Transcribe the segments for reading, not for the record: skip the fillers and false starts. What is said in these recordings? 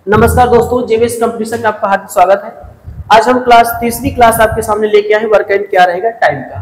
नमस्कार दोस्तों, JVS competition में आपका हार्दिक स्वागत है। आज हम तीसरी क्लास आपके सामने लेके आए। वर्क एंड क्या रहेगा, टाइम का।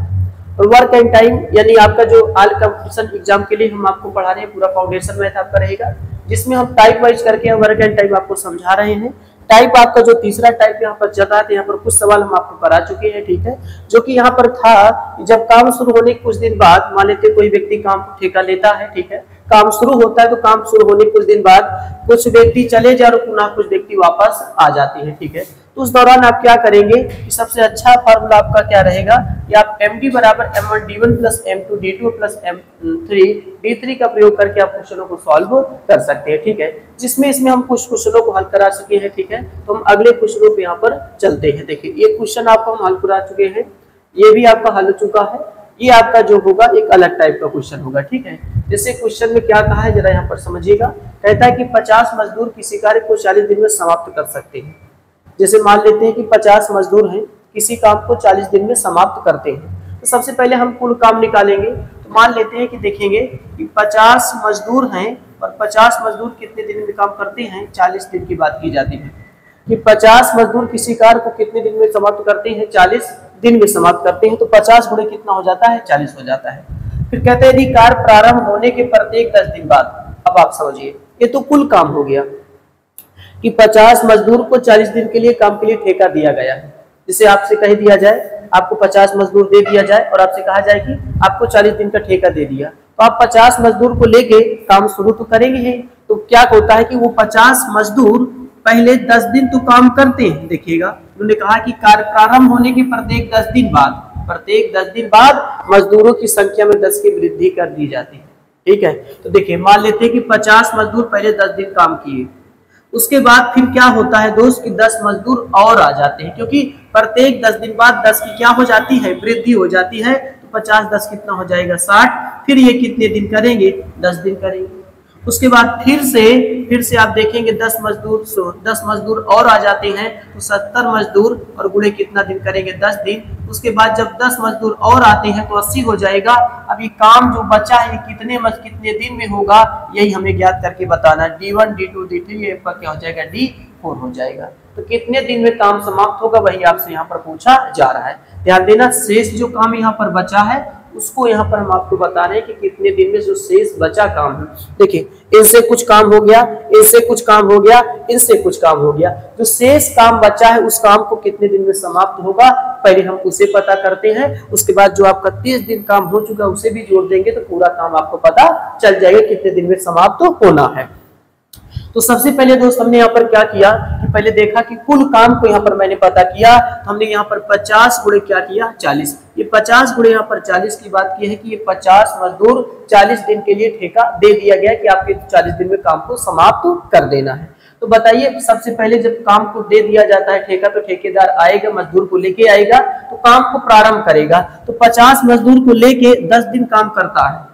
और वर्क एंड टाइम यानी आपका जो ऑल कंपटीशन एग्जाम के लिए हम आपको पढ़ा रहे हैं, पूरा फाउंडेशन मैथ आपका रहेगा, जिसमें हम टाइप वाइज करके वर्क एंड टाइम आपको समझा रहे हैं। टाइप आपका जो तीसरा टाइप यहाँ पर चल रहा है, यहाँ पर कुछ सवाल हम आपको करा चुके हैं, ठीक है। जो कि यहाँ पर था, जब काम शुरू होने के कुछ दिन बाद, मान लेते कोई व्यक्ति काम ठेका लेता है, ठीक है, काम शुरू होता है, तो काम शुरू होने के कुछ दिन बाद कुछ व्यक्ति चले जाए और पुनः कुछ व्यक्ति वापस आ जाते हैं, ठीक है। तो उस दौरान आप क्या करेंगे कि सबसे अच्छा फार्मूला आपका क्या रहेगा कि आप md बराबर m1 d1 plus m2 d2 plus m3 d3 का प्रयोग करके आप क्वेश्चनों को सॉल्व कर सकते हैं, ठीक है। जिसमें इसमें हम कुछ क्वेश्चनों को हल करा चुके हैं, ठीक है। तो हम अगले क्वेश्चनों पे यहाँ पर चलते हैं। देखिए, ये क्वेश्चन आपको हम हल करा चुके हैं, ये भी आपका हल हो चुका है। ये आपका जो होगा एक अलग टाइप का क्वेश्चन होगा, ठीक है। जैसे क्वेश्चन में क्या कहा है, जरा यहाँ पर समझिएगा। कहता है कि 50 मजदूर किसी कार्य को 40 दिन में समाप्त कर सकते हैं। जैसे मान लेते हैं कि 50 मजदूर हैं, किसी काम को 40 दिन में समाप्त करते हैं। तो सबसे पहले हम कुल काम निकालेंगे। तो मान लेते हैं कि देखेंगे कि 50 मजदूर हैं और 50 मजदूर कितने दिन में काम करते हैं, 40 दिन की बात की जाती है कि 50 मजदूर किसी कार्य को कितने दिन में समाप्त करते हैं, 40 दिन में समाप्त करते हैं। तो 50 गुणे कितना हो जाता है, 40 हो जाता है। फिर कहते हैं यदि कार्य प्रारंभ होने के प्रत्येक 10 दिन बाद। अब आप समझिए, ये तो कुल काम हो गया कि 50 मजदूर को 40 दिन के लिए काम के लिए ठेका दिया गया है। जिसे आपसे कह दिया जाए, आपको 50 मजदूर दे दिया जाए और आपसे कहा जाए कि आपको 40 दिन का ठेका दे दिया, तो आप 50 मजदूर को लेके काम शुरू तो करेंगे ही। तो क्या होता है कि वो 50 मजदूर पहले 10 दिन तो काम करते हैं। देखिएगा, उन्होंने कहा कि कार्य प्रारंभ होने के प्रत्येक 10 दिन बाद मजदूरों की संख्या में 10 की वृद्धि कर दी जाती है, ठीक है। तो देखिए, मान लेते हैं कि 50 मजदूर पहले 10 दिन काम किए, उसके बाद फिर क्या होता है दोस्त कि 10 मजदूर और आ जाते हैं, क्योंकि प्रत्येक 10 दिन बाद 10 की क्या हो जाती है, वृद्धि हो जाती है। तो 50 10 कितना हो जाएगा, 60। फिर ये कितने दिन करेंगे, 10 दिन करेंगे। उसके बाद फिर से आप देखेंगे 10 मजदूर और आ जाते हैं, तो 70 मजदूर और गुणे कितना दिन करेंगे, 10 दिन। उसके बाद जब 10 मजदूर और आते हैं तो 80 हो जाएगा। अब ये काम जो बचा है कितने दिन में होगा, यही हमें ज्ञात करके बताना। D1 D2 D3 ये क्या हो जाएगा, D4 हो जाएगा। तो कितने दिन में काम समाप्त होगा, वही आपसे यहाँ पर पूछा जा रहा है। ध्यान देना, शेष जो काम यहाँ पर बचा है उसको यहाँ पर हम आपको बता रहे हैं कि कितने दिन में जो शेष बचा काम है। देखिए, इनसे कुछ काम हो गया, इनसे कुछ काम हो गया, इनसे कुछ काम हो गया। जो शेष काम बचा है उस काम को कितने दिन में समाप्त होगा, पहले हम उसे पता करते हैं। उसके बाद जो आपका 30 दिन काम हो चुका उसे भी जोड़ देंगे तो पूरा काम आपको पता चल जाएगा कितने दिन में समाप्त होना है। तो सबसे पहले दोस्त हमने यहाँ पर क्या किया कि पहले देखा कि कुल काम को यहाँ पर मैंने पता किया। तो हमने यहाँ पर 50 गुणे क्या किया, 40। ये 50 गुणे यहाँ पर 40 की बात की है कि ये 50 मजदूर 40 दिन के लिए ठेका दे दिया गया कि आपके 40 दिन में काम को समाप्त कर देना है। तो बताइए, सबसे पहले जब काम को दे दिया जाता है ठेका, तो ठेकेदार आएगा, मजदूर को लेके आएगा, तो काम को प्रारंभ करेगा। तो 50 मजदूर को लेके 10 दिन काम करता है,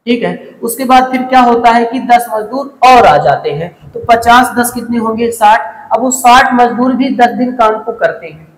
ठीक है। उसके बाद फिर क्या होता है कि 10 मजदूर और आ जाते हैं, तो 50 10 कितने होंगे, 60। अब वो 60 मजदूर भी 10 दिन काम को करते हैं।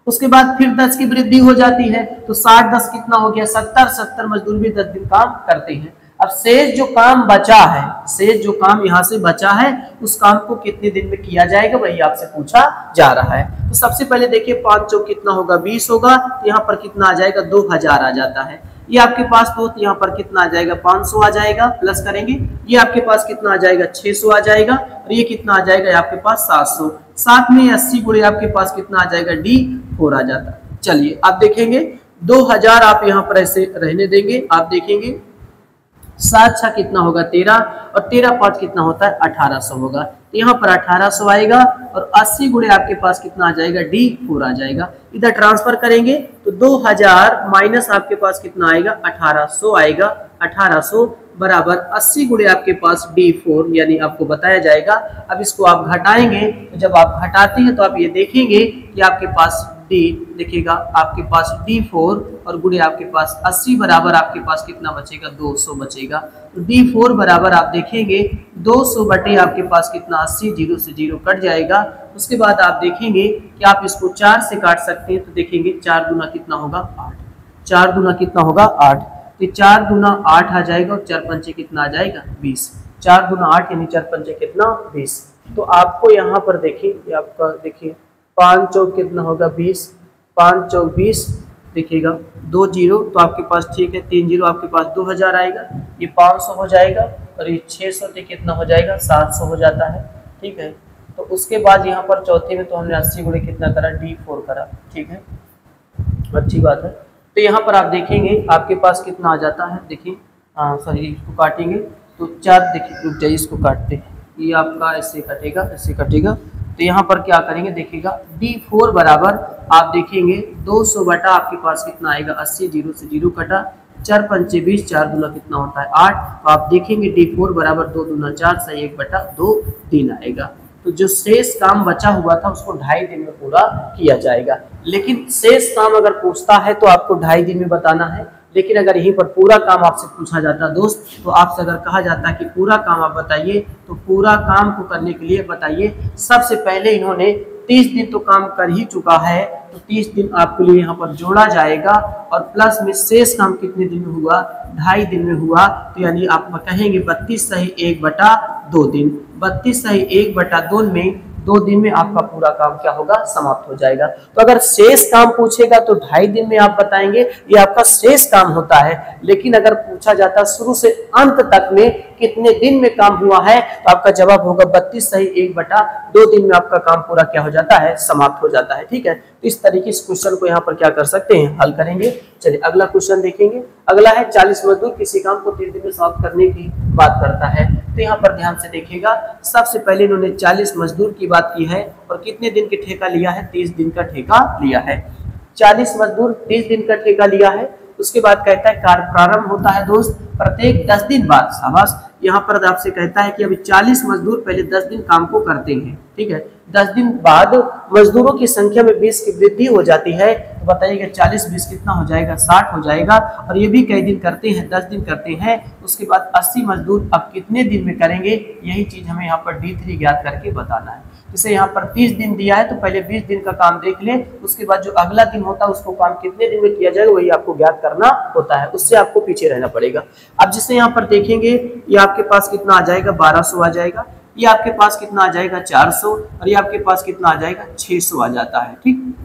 उसके बाद फिर 10 की वृद्धि हो जाती है, तो 60 10 कितना हो गया, 70 मजदूर भी 10 दिन काम करते हैं। अब शेष जो काम बचा है, शेष जो काम यहाँ से बचा है, उस काम को कितने दिन में किया जाएगा, वही आपसे पूछा जा रहा है। तो सबसे पहले देखिए, 5 चौक कितना होगा, 20 होगा। तो यहाँ पर कितना आ जाएगा, 2000 आ जाता है। ये आपके पास तो यहाँ पर कितना आ जाएगा, 500 आ जाएगा, प्लस करेंगे। ये आपके पास कितना आ जाएगा, 600 आ जाएगा। और ये कितना आ जाएगा आपके पास, 700। साथ में 80 गुणे आपके पास कितना आ जाएगा, D4 आ जाता है। चलिए आप देखेंगे 2000 आप यहाँ पर ऐसे रहने देंगे। आप देखेंगे 7 6 कितना होगा, 13, और 13 5 कितना होता है, 1800 होगा। तो यहाँ पर 1800 आएगा और 80 गुणे आपके पास कितना आ जाएगा, D4 आ जाएगा। इधर ट्रांसफर करेंगे तो 2000 माइनस आपके पास कितना आएगा, 1800 आएगा। 1800 बराबर 80 गुणे आपके पास D4, यानी आपको बताया जाएगा। अब इसको आप घटाएंगे, तो जब आप घटाते हैं तो आप ये देखेंगे कि आपके पास D देखिएगा, आपके पास D4 और गुणे आपके पास 80 बराबर आपके पास कितना बचेगा, 200 बचेगा। तो D4 बराबर आप देखेंगे 200 बटे आपके पास कितना, 80, 0 से 0 कट जाएगा। उसके बाद आप देखेंगे कि आप इसको 4 से काट सकते हैं। तो देखेंगे 4 दूना कितना होगा, 8। 4 दूना कितना होगा, 8। तो 4 दूना 8 आ जाएगा और 4 पंचे कितना आ जाएगा, 20। 4 दूना 8 यानी 4 पंचे कितना, 20। तो आपको यहाँ पर देखिए, ये आपका देखिए 5 चौक कितना होगा 20, 5 चौक 20, देखिएगा 2 जीरो तो आपके पास ठीक है, 3 जीरो आपके पास 2000 आएगा, ये 500 हो जाएगा और ये 600 से कितना हो जाएगा 700 हो जाता है। ठीक है, तो उसके बाद यहाँ पर चौथे में तो हमने 80 गुणे कितना करा D4 करा। ठीक है, अच्छी बात है। तो यहाँ पर आप देखेंगे आपके पास कितना आ जाता है, देखिए सॉरी इसको काटेंगे तो 4, देखिए रुक जाइए इसको काटते हैं, ये आपका ऐसे कटेगा, ऐसे कटेगा। तो यहाँ पर क्या करेंगे देखिएगा D4 बराबर आप देखेंगे 200 बटा आपके पास कितना आएगा 80, जीरो से जीरो कटा, 4 पंचे 20, 4 दूना कितना होता है 8। तो आप देखेंगे D4 बराबर 2 दूना 4 सही 1 बटा 2 दिन आएगा। तो जो शेष काम बचा हुआ था उसको 2.5 दिन में पूरा किया जाएगा। लेकिन शेष काम अगर पूछता है तो आपको 2.5 दिन में बताना है, लेकिन अगर यहीं पर पूरा काम आपसे पूछा जाता दोस्त, तो आपसे अगर कहा जाता है कि पूरा काम आप बताइए, तो पूरा काम को करने के लिए बताइए सबसे पहले इन्होंने 30 दिन तो काम कर ही चुका है, तो 30 दिन आपके लिए यहाँ पर जोड़ा जाएगा और प्लस में शेष काम कितने दिन में हुआ 2.5 दिन में हुआ। तो यानी आप कहेंगे 32 सही 1 बटा 2 दिन, 32 सही 1 बटा 2 में 2 दिन में आपका पूरा काम क्या होगा समाप्त हो जाएगा। तो अगर शेष काम पूछेगा तो 2.5 दिन में आप बताएंगे, ये आपका शेष काम होता है। लेकिन अगर पूछा जाता शुरू से अंत तक में कितने दिन में काम हुआ है, तो आपका जवाब होगा 32 सही 1 बटा 2 दिन में आपका काम पूरा क्या हो जाता है समाप्त हो जाता है। ठीक है, तो इस तरीके से क्वेश्चन को यहाँ पर क्या कर सकते हैं हल करेंगे। चलिए अगला क्वेश्चन देखेंगे। अगला है 40 मजदूर किसी काम को 30 दिन में समाप्त करने की बात करता है। तो यहाँ पर ध्यान से देखिएगा, सबसे पहले इन्होंने 40 मजदूर की बात की है और कितने दिन के ठेका लिया है 30 दिन का ठेका लिया है। 40 मजदूर 30 दिन का ठेका लिया है। उसके बाद कहता है कार्य प्रारंभ होता है दोस्त प्रत्येक 10 दिन बाद। शाबाश, यहाँ पर आपसे कहता है कि अभी 40 मजदूर पहले 10 दिन काम को करते हैं। ठीक है, 10 दिन बाद मजदूरों की संख्या में 20 की वृद्धि हो जाती है। तो बताइएगा 40 20 कितना हो जाएगा 60 हो जाएगा। और ये भी कई दिन करते हैं 10 दिन करते हैं। उसके बाद 80 मजदूर अब कितने दिन में करेंगे, यही चीज हमें यहाँ पर D3 ज्ञात करके बताना है। जैसे यहाँ पर 30 दिन दिया है तो पहले 20 दिन का काम देख ले, उसके बाद जो अगला दिन होता है उसको काम कितने दिन में किया जाएगा वही आपको ज्ञात करना होता है, उससे आपको पीछे रहना पड़ेगा। अब जिसे यहाँ पर देखेंगे ये आपके पास कितना आ जाएगा 1200 आ जाएगा, ये आपके पास कितना आ जाएगा 400 और ये आपके पास कितना आ जाएगा 600 आ जाता है। ठीक,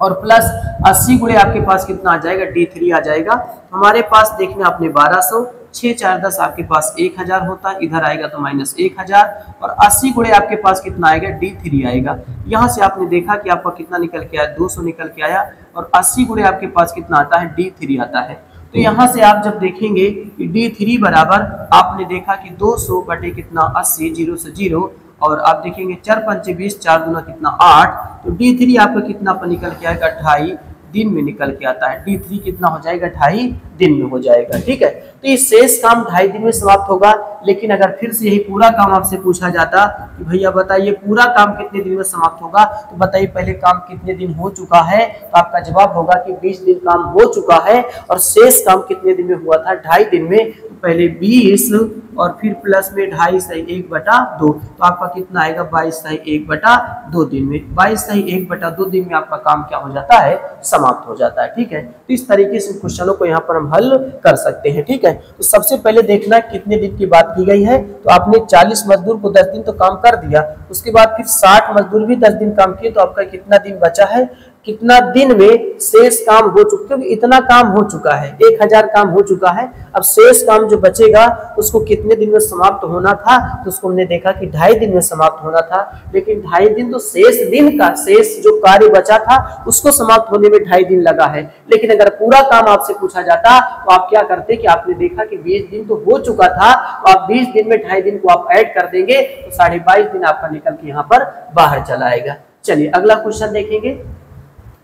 और प्लस 80 गुणे आपके पास कितना आ जाएगा D3 आ जाएगा। हमारे पास देखना आपने 1200, 6 4 10 आपके पास 1000 होता है, इधर आएगा तो माइनस 1000 और 80 गुणे आपके पास कितना आएगा D3 आएगा। यहाँ से आपने देखा कि आपका कितना निकल के आया 200 निकल के आया और 80 गुणे आपके पास कितना आता है D3 आता है। तो यहाँ से आप जब देखेंगे कि D3 बराबर आपने देखा कि 200 बटे कितना 80, जीरो से जीरो, और आप देखेंगे 4 पंचे 20, 4 दूना कितना 8, तो D3 आपका कितना पर निकल के आएगा 2.5 दिन में निकल के आता है। D3 कितना हो जाएगा 2.5 दिन में हो जाएगा। ठीक है, तो ये शेष काम 2.5 दिन में समाप्त होगा। लेकिन अगर फिर से यही पूरा काम आपसे पूछा जाता कि भैया बताइए पूरा काम कितने दिन में समाप्त होगा, तो बताइए पहले काम कितने दिन हो चुका है, तो आपका जवाब होगा कि 20 दिन काम हो चुका है और शेष काम कितने दिन में हुआ था 2.5 दिन में। तो पहले 20 और फिर प्लस में 2.5 सही 1 बटा 2, तो आपका कितना आएगा 22 सही 1 बटा 2 दिन में। 22 सही 1 बटा 2 दिन में आपका काम क्या हो जाता है समाप्त हो जाता है। ठीक है, तो इस तरीके से क्वेश्चनों को यहाँ पर हम हल कर सकते हैं। ठीक है, तो सबसे पहले देखना कितने दिन की बात की गई है। तो आपने 40 मजदूर को 10 दिन तो काम कर दिया, उसके बाद फिर 60 मजदूर भी 10 दिन काम किए, तो आपका कितना दिन बचा है, कितना दिन में शेष काम हो चुका, क्योंकि इतना काम हो चुका है 1000 काम हो चुका है। अब शेष काम जो बचेगा उसको कितने दिन में समाप्त होना था, तो उसको हमने देखा कि 2.5 दिन में समाप्त होना था। लेकिन 2.5 दिन तो शेष दिन का शेष जो कार्य बचा था उसको समाप्त होने में 2.5 दिन लगा है। लेकिन अगर पूरा काम आपसे पूछा जाता तो आप क्या करते कि आपने देखा कि 20 दिन तो हो चुका था, तो आप 20 दिन में 2.5 दिन को आप ऐड कर देंगे तो 22.5 दिन आपका निकल के यहाँ पर बाहर चला आएगा। चलिए अगला क्वेश्चन देखेंगे।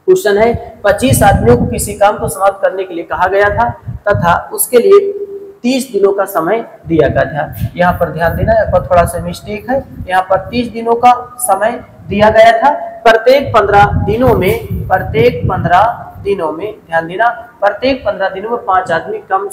क्वेश्चन है 25 आदमियों को किसी काम को समाप्त करने के लिए कहा गया था तथा उसके लिए 30 दिनों का समय दिया गया था। यहाँ पर ध्यान देना, यहाँ पर थोड़ा सा मिस्टेक है, यहाँ पर 30 दिनों का समय दिया गया था। प्रत्येक 15 दिनों में ध्यान देना, प्रत्येक 15 दिनों में 5 आदमी काम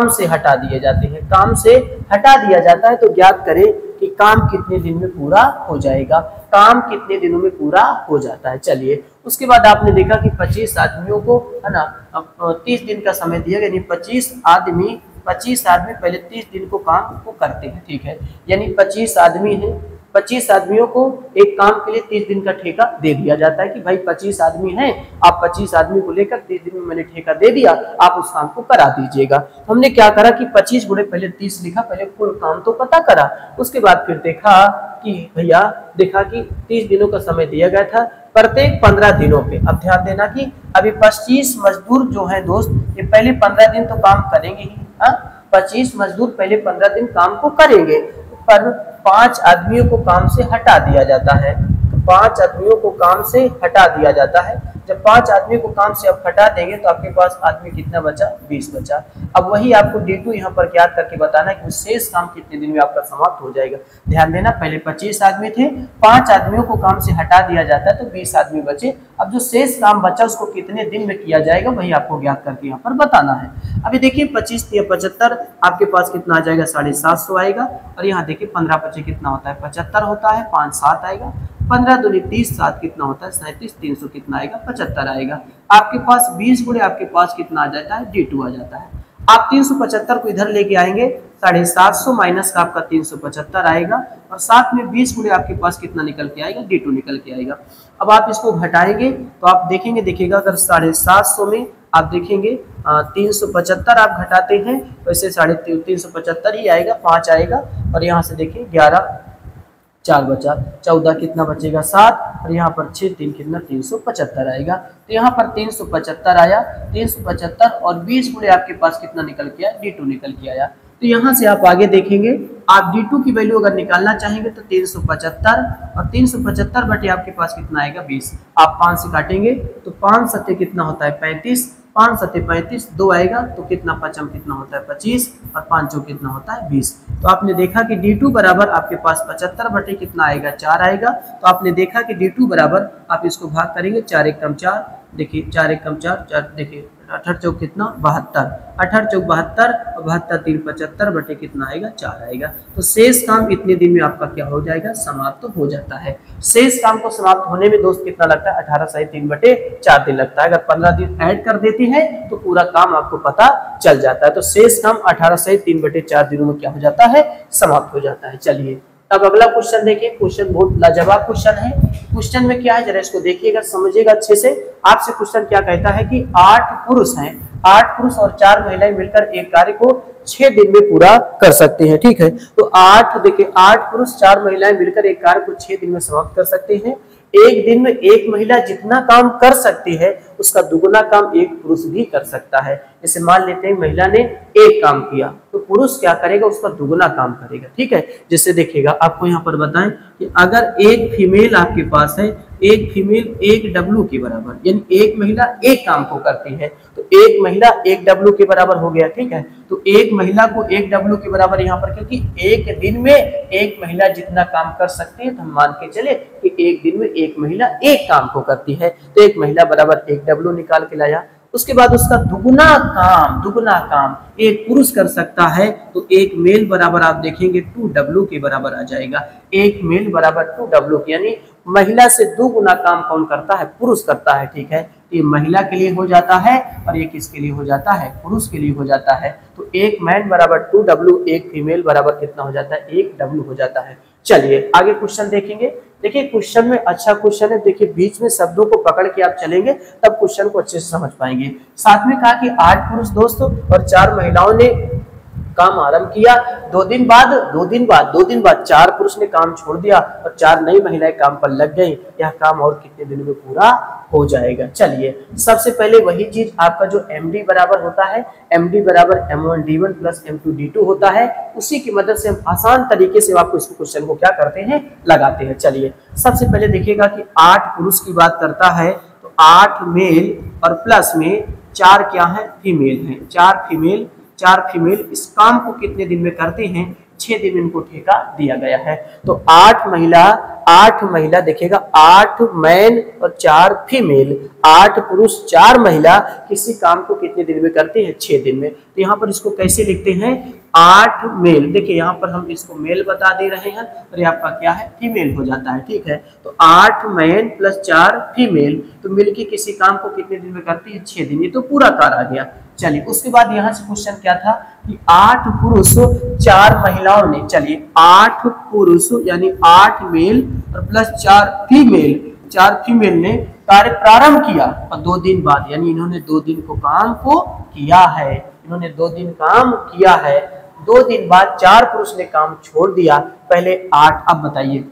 से हटा दिए जाते हैं। काम से हटा दिया जाता है तो ज्ञात करें कि काम कितने दिन में पूरा हो जाएगा, काम कितने दिनों में पूरा हो जाता है। चलिए उसके बाद आपने देखा कि 25 आदमियों को है ना 30 दिन का समय दिया गया, यानी 25 आदमी पहले 30 दिन को काम को करते हैं। ठीक है, यानी 25 आदमी हैं, 25 आदमियों को एक काम के लिए 30 दिन का ठेका दे दिया जाता है कि भाई 25 आदमी हैं, आप 25 आदमी को लेकर 30 दिन में मैंने ठेका दे दिया, आप उस काम को करा दीजिएगा। हमने क्या करा कि 25 गुणे पहले 30 लिखा, पहले कुल काम तो पता करा, उसके बाद फिर देखा कि भैया देखा कि 30 दिनों का समय दिया गया था, प्रत्येक 15 दिनों पे। अब ध्यान देना कि अभी 25 मजदूर जो है दोस्त, ये पहले 15 दिन तो काम करेंगे ही, 25 मजदूर पहले 15 दिन काम को करेंगे, पर 5 आदमियों को काम से हटा दिया जाता है। तो 5 आदमियों को काम से हटा दिया जाता है। जब 5 आदमी को काम से आप हटा देंगे तो आपके पास आदमी कितना बचा, 20 बचा। अब वही आपको D2 यहाँ पर ज्ञात करके बताना है कि शेष काम कितने दिन में आपका समाप्त हो जाएगा। ध्यान देना, पहले 25 आदमी थे, 5 आदमियों को काम से हटा दिया जाता है तो 20 आदमी बचे। अब जो शेष काम बचा उसको कितने दिन में किया जाएगा वही आपको ज्ञात करके यहाँ पर बताना है। अभी देखिए 25 या 75, आपके पास कितना आ जाएगा, 750 आएगा। और यहाँ देखिए 15 पचे कितना होता है, 75 होता है, 5 7 आएगा, 15 दूनी 30, 7 कितना होता है, 37, 300 कितना आएगा, 75 आएगा। आपके पास 20 गुणे आपके पास कितना आ जाता है, D2 आ जाता है। आप 375 को इधर लेके आएंगे, 750 माइनस का आपका 375 आएगा, और साथ में 20 गुणे आपके पास कितना निकल के आएगा, D2 निकल के आएगा। अब आप इसको घटाएंगे तो आप देखेंगे, देखिएगा अगर 750 में आप देखेंगे 375 आप घटाते हैं तो इसे 375 ही आएगा, 5 आएगा, और यहाँ से देखिए 11 4 बचा, 14 कितना बचेगा, 7, और यहाँ पर 6 3 कितना, 375 आएगा। तो यहाँ पर 375 आया, 375 और 20 गुणे आपके पास कितना निकल के आया, D2 निकल के आया। तो यहाँ से आप आगे देखेंगे, आप D2 की वैल्यू अगर निकालना चाहेंगे तो 375, और 375 बटे आपके पास कितना आएगा, 20। आप 5 से काटेंगे तो 5 सत्ते कितना होता है, 35, 5 सत्ते 35, 2 आएगा तो कितना, पचम कितना होता है, 25, और 5 चौ कितना होता है, 20। तो आपने देखा कि D2 बराबर आपके पास 75 बटे कितना आएगा, 4 आएगा। तो आपने देखा कि D2 बराबर, आप इसको भाग करेंगे, 4 एकम 4, देखिए 4 एकम 4, 4 देखिए 18 चौक कितना, 72, 18 चौक 72, और 72 3 75 बटे कितना आएगा, 4 आएगा। तो शेष काम इतने दिन में आपका क्या हो जाएगा, समाप्त तो हो जाता है। शेष काम को समाप्त होने में दोस्त कितना लगता है, 18 सही 3 बटे 4 दिन लगता है। अगर 15 दिन ऐड कर देते हैं तो पूरा काम आपको पता चल जाता है। तो शेष काम 18 सही 3 बटे 4 दिनों में क्या हो जाता है, समाप्त हो जाता है। चलिए अब अगला क्वेश्चन देखिए। क्वेश्चन बहुत लाजवाब क्वेश्चन है। क्वेश्चन में क्या है जरा इसको देखिएगा, समझिएगा अच्छे से। आपसे क्वेश्चन क्या कहता है कि 8 पुरुष हैं, 8 पुरुष और 4 महिलाएं मिलकर एक कार्य को 6 दिन में पूरा कर सकते हैं। ठीक है, तो 8 देखिए, 8 पुरुष 4 महिलाएं मिलकर एक कार्य को 6 दिन में समाप्त कर सकते हैं। एक दिन में एक महिला जितना काम कर सकती है उसका दुगुना काम एक पुरुष भी कर सकता है। जैसे मान लेते हैं महिला ने एक काम किया तो पुरुष क्या करेगा, उसका दुगुना काम करेगा। ठीक है, जैसे देखिएगा आपको यहाँ पर बताएं कि अगर एक फीमेल आपके पास है, एक फीमेल 1 डब्लू के बराबर, यानी एक महिला एक काम को करती है तो एक महिला 1 डब्लू के बराबर हो गया। ठीक है, तो एक महिला को 1 डब्लू के बराबर यहाँ पर, क्योंकि एक दिन में एक महिला जितना काम कर सकती है तो हम मान के चले कि एक दिन में एक महिला एक काम को करती है, तो एक महिला बराबर 1 डब्लू निकाल के लाया। उसके बाद उसका दुगुना काम एक पुरुष कर सकता है तो एक मेल बराबर आप देखेंगे 2 डब्लू के बराबर आ जाएगा। एक मेल बराबर 2 डब्लू, यानी महिला से 2 गुना काम कौन करता है, पुरुष करता है। ठीक है, ये महिला के लिए हो जाता है और ये किसके लिए हो जाता है, पुरुष के लिए हो जाता है। तो एक मैन बराबर 2 डब्लू, एक फीमेल बराबर कितना हो जाता है, 1 डब्लू हो जाता है। चलिए आगे क्वेश्चन देखेंगे। देखिए क्वेश्चन में अच्छा क्वेश्चन है, देखिए बीच में शब्दों को पकड़ के आप चलेंगे तब क्वेश्चन को अच्छे से समझ पाएंगे। साथ में कहा कि 8 पुरुष दोस्तों और 4 महिलाओं ने काम आरंभ किया। 2 दिन बाद 4 पुरुष ने काम छोड़ दिया और 4 नई महिलाएं काम पर लग गई। यह काम और कितने दिन में पूरा हो जाएगा। चलिए सबसे पहले वही चीज आपका जो MD बराबर होता है, MD बराबर M1D1 प्लस M2D2 होता है, उसी की मदद से हम आसान तरीके से आपको इस क्वेश्चन को क्या करते हैं, लगाते हैं। चलिए सबसे पहले देखिएगा कि 8 पुरुष की बात करता है तो 8 मेल और प्लस में 4 क्या है, फीमेल है। 4 फीमेल इस काम को कितने दिन में करते हैं, 6 दिन इनको ठेका दिया गया है। तो 8 महिला देखिएगा, 8 मैन और 4 फीमेल, 8 पुरुष 4 महिला किसी काम को कितने दिन में करते हैं, 6 दिन में। तो यहाँ पर इसको कैसे लिखते हैं, 8 मेल, देखिए यहाँ पर हम इसको मेल बता दे रहे हैं और ये आपका क्या है, फीमेल हो जाता है। ठीक है, तो 8 मैन प्लस 4 फीमेल, तो मिलके किसी काम को कितने दिन में करती है, 6 दिन। ये तो पूरा कार आ गया। चलिए उसके बाद यहाँ से क्वेश्चन क्या था कि 8 पुरुष 4 महिलाओं ने, चलिए 8 पुरुष यानी 8 मेल और प्लस 4 फीमेल ने कार्य प्रारंभ किया और 2 दिन बाद, यानी इन्होंने 2 दिन को काम को किया है, इन्होंने 2 दिन काम किया है। 2 दिन बाद 4 पुरुष ने काम छोड़ दिया, पहले 8। अब बताइए,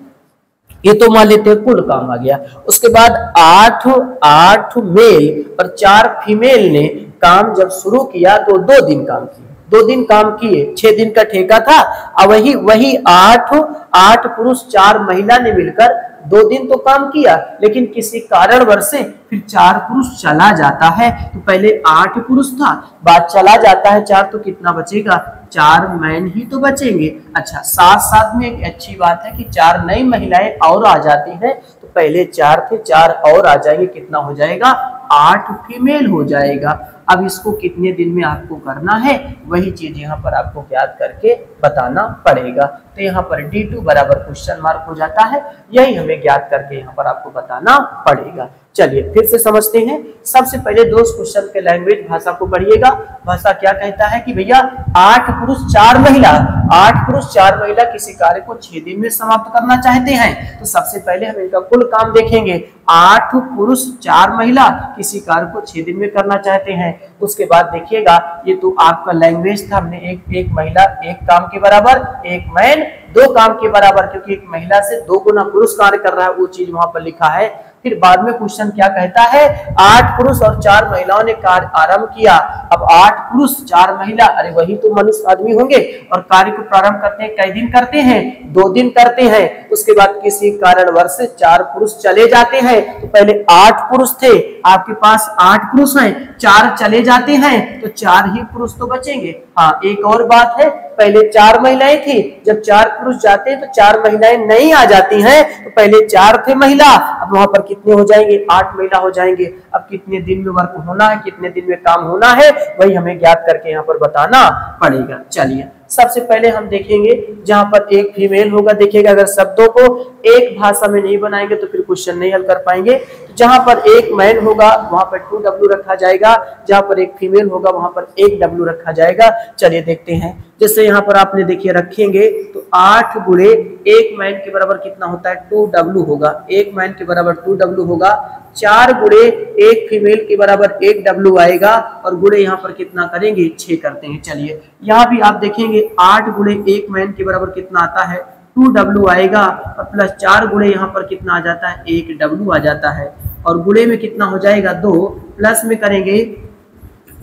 ये तो मान लेते हैं कुल काम आ गया। उसके बाद 8 मेल और 4 फीमेल ने काम जब शुरू किया तो 2 दिन काम किए, 2 दिन काम किए, 6 दिन का ठेका था। अब वही 8 पुरुष 4 महिला ने मिलकर 2 दिन तो काम किया, लेकिन किसी कारणवश से फिर 4 पुरुष चला जाता है। तो पहले 8 पुरुष था, बाद चला जाता है 4, तो कितना बचेगा, 4 मैन ही तो बचेंगे। अच्छा, साथ साथ में एक अच्छी बात है कि 4 नई महिलाएं और आ जाती हैं, तो पहले 4 थे, 4 और आ जाएंगे, कितना हो जाएगा, 8 फीमेल हो जाएगा। अब इसको कितने दिन में आपको करना है, वही चीज यहाँ पर आपको याद करके बताना पड़ेगा। तो यहाँ पर D2 बराबर क्वेश्चन मार्क हो जाता है, यही हमें ज्ञात करके यहाँ पर आपको बताना पड़ेगा। चलिए फिर से समझते हैं। सबसे पहले दोस्त क्वेश्चन के लैंग्वेज भाषा को पढ़िएगा। भाषा क्या कहता है कि भैया 8 पुरुष 4 महिला किसी कार्य को 6 दिन में समाप्त करना चाहते हैं। तो सबसे पहले हम इनका कुल काम देखेंगे। 8 पुरुष 4 महिला किसी कार्य को 6 दिन में करना चाहते हैं। उसके बाद देखिएगा, ये तो आपका लैंग्वेज था, हमने एक महिला 1 काम के बराबर, 1 मैन 2 काम के बराबर, क्योंकि एक महिला से 2 गुना पुरुष कार्य कर रहा है, वो चीज वहां पर लिखा है। फिर बाद में क्वेश्चन क्या कहता है, 8 पुरुष और 4 महिलाओं ने कार्य आरंभ किया। अब 8 पुरुष 4 महिला, अरे वही तो मनुष्य आदमी होंगे, और कार्य को प्रारंभ करते हैं, कई दिन करते हैं, 2 दिन करते हैं। उसके बाद किसी कारणवश 4 पुरुष चले जाते हैं। तो पहले 8 पुरुष थे, आपके पास 8 पुरुष हैं, 4 चले जाते हैं, तो 4 ही पुरुष तो बचेंगे। हाँ, एक और बात है, पहले 4 महिलाएं थी, जब 4 पुरुष जाते हैं तो 4 महिलाएं नहीं आ जाती हैं। तो पहले 4 थे महिला, अब वहां पर कितने हो जाएंगे, 8 महिला हो जाएंगे। अब कितने दिन में वर्क होना है, कितने दिन में काम होना है, वही हमें ज्ञात करके यहाँ पर बताना पड़ेगा। चलिए सबसे पहले हम देखेंगे, जहां पर एक फीमेल होगा, देखिएगा अगर शब्दों को एक भाषा में नहीं बनाएंगे तो फिर क्वेश्चन नहीं हल कर पाएंगे। जहां पर एक मैन होगा वहां पर 2W रखा जाएगा, जहां पर एक फीमेल होगा वहां पर 1W रखा जाएगा। चलिए देखते हैं, जैसे यहाँ पर आपने देखिए रखेंगे तो 8 गुणे 1 मैन के बराबर कितना होता है, 2W होगा। 1 मैन के बराबर 2W होगा। 4 गुणे 1 फीमेल के बराबर 1W आएगा, और गुणे यहाँ पर कितना करेंगे, 6 करते हैं। चलिए यहाँ भी आप देखेंगे 8 गुणे 1 मैन के बराबर कितना आता है, 2W आएगा, और प्लस 4 गुणे यहाँ पर कितना आ जाता है, 1W आ जाता है, और गुणे में कितना हो जाएगा, 2, प्लस में करेंगे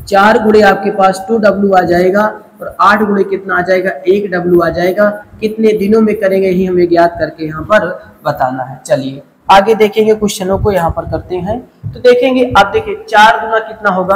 4 गुणे आपके पास 2W आ जाएगा, और 8 गुणे कितना आ जाएगा, 1W आ जाएगा। कितने दिनों में करेंगे ही हमें ज्ञात करके यहाँ पर बताना है। चलिए आगे देखेंगे, क्वेश्चनों को यहाँ पर करते हैं। तो देखेंगे, आप देखिए 4 गुना कितना होगा,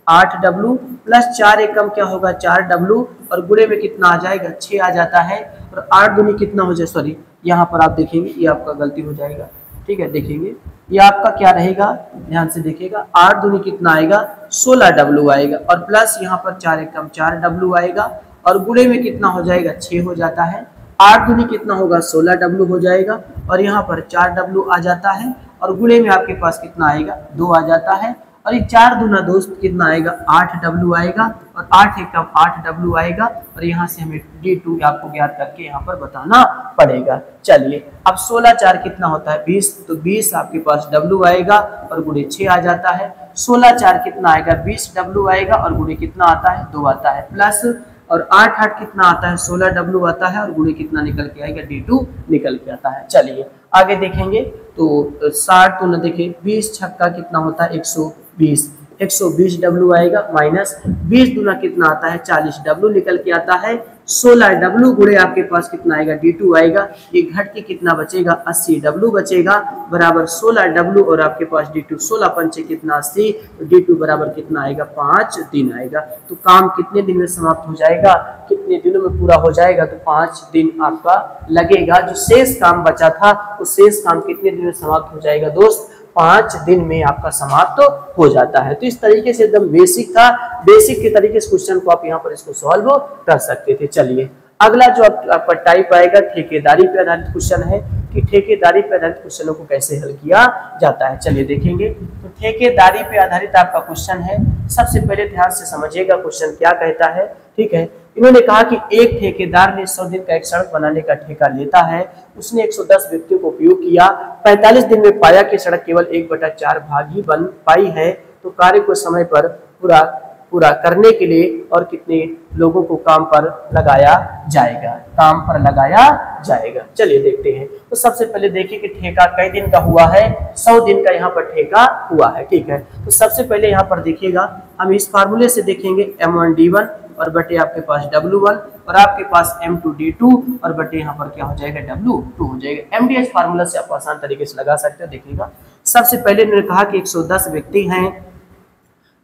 8W प्लस 4 एकम क्या होगा, 4W, और गुणे में कितना आ जाएगा, 6 आ जाता है, और 8 दूनी कितना हो जाए, सॉरी यहाँ पर आप देखेंगे ये आपका गलती हो जाएगा। ठीक है, देखेंगे ये आपका क्या रहेगा, ध्यान से देखिएगा, 8 दूनी कितना आएगा, 16W आएगा, और प्लस यहाँ पर 4 एकम 4W आएगा, और गुणे में कितना हो जाएगा, 6 हो जाता है। 8 दूनी कितना होगा, 16W हो जाएगा, और यहाँ पर 4W आ जाता है, और गुणे में आपके पास कितना आएगा, 2 आ जाता है, और ये 4 दूना दोस्त कितना आएगा, 8W आएगा, और 8 एकम 8W आएगा, और यहाँ से हमें D2 आपको ज्ञात करके यहाँ पर बताना पड़ेगा। चलिए अब 16 4 कितना होता है, 20, तो 20 आपके पास W आएगा, और गुणे 6 आ जाता है। 16 4 कितना आएगा, 20W आएगा, और गुणे कितना आता है, 2 आता है, प्लस और 8 8 कितना आता है, 16W आता है, और गुणे कितना निकल के आएगा, D2 निकल के आता है। चलिए आगे देखेंगे, तो 60 तो न देखें, 20 छक्का कितना होता है, 120W आएगा, माइनस 20 दूना कितना आता है, 40W निकल के आता है। 16W गुणे आपके पास कितना आएगा, D2 आएगा, ये घट के कितना बचेगा, 80W बचेगा, बराबर 16W, और आपके पास D2 16 पंचे कितना 80, तो D2 बराबर कितना आएगा, 5 दिन आएगा। तो काम कितने दिन में समाप्त हो जाएगा, कितने दिनों में पूरा हो जाएगा, तो 5 दिन आपका लगेगा। जो शेष काम बचा था उस शेष काम कितने दिन में समाप्त हो जाएगा दोस्त, 5 दिन में आपका समाप्त हो जाता है। तो इस तरीके से एकदम बेसिक था, बेसिक के तरीके से क्वेश्चन को आप यहाँ पर इसको सॉल्व कर सकते थे। चलिए अगला जो आपका टाइप आएगा ठेकेदारी पे आधारित क्वेश्चन है कि ठेकेदारी पे आधारित क्वेश्चनों को कैसे हल किया जाता है। चलिए देखेंगे। तो ठेकेदारी पे आधारित आपका क्वेश्चन है। सबसे पहले ध्यान से समझिएगा क्वेश्चन क्या कहता है। ठीक है, इन्होंने कहा कि एक ठेकेदार ने 100 दिन का एक सड़क बनाने का ठेका लेता है। उसने 110 व्यक्तियों को उपयोग किया, 45 दिन में पाया कि सड़क केवल 1/4 भाग ही बन पाई है। तो कार्य को समय पर पूरा करने के लिए और कितने लोगों को काम पर लगाया जाएगा। चलिए देखते हैं। तो सबसे पहले देखिए कि ठेका कई दिन का हुआ है। 100 दिन का यहाँ पर ठेका हुआ है। ठीक है, तो सबसे पहले यहाँ पर देखिएगा, हम इस फार्मूले से देखेंगे M1D1 और बटे आपके पास W1 और आपके पास M2D2 और बटे यहाँ पर क्या हो जाएगा W2 हो जाएगा। MDH फार्मूला से आप आसान तरीके से लगा सकते हो। देखिएगा, सबसे पहले इन्होंने कहा कि 110 व्यक्ति हैं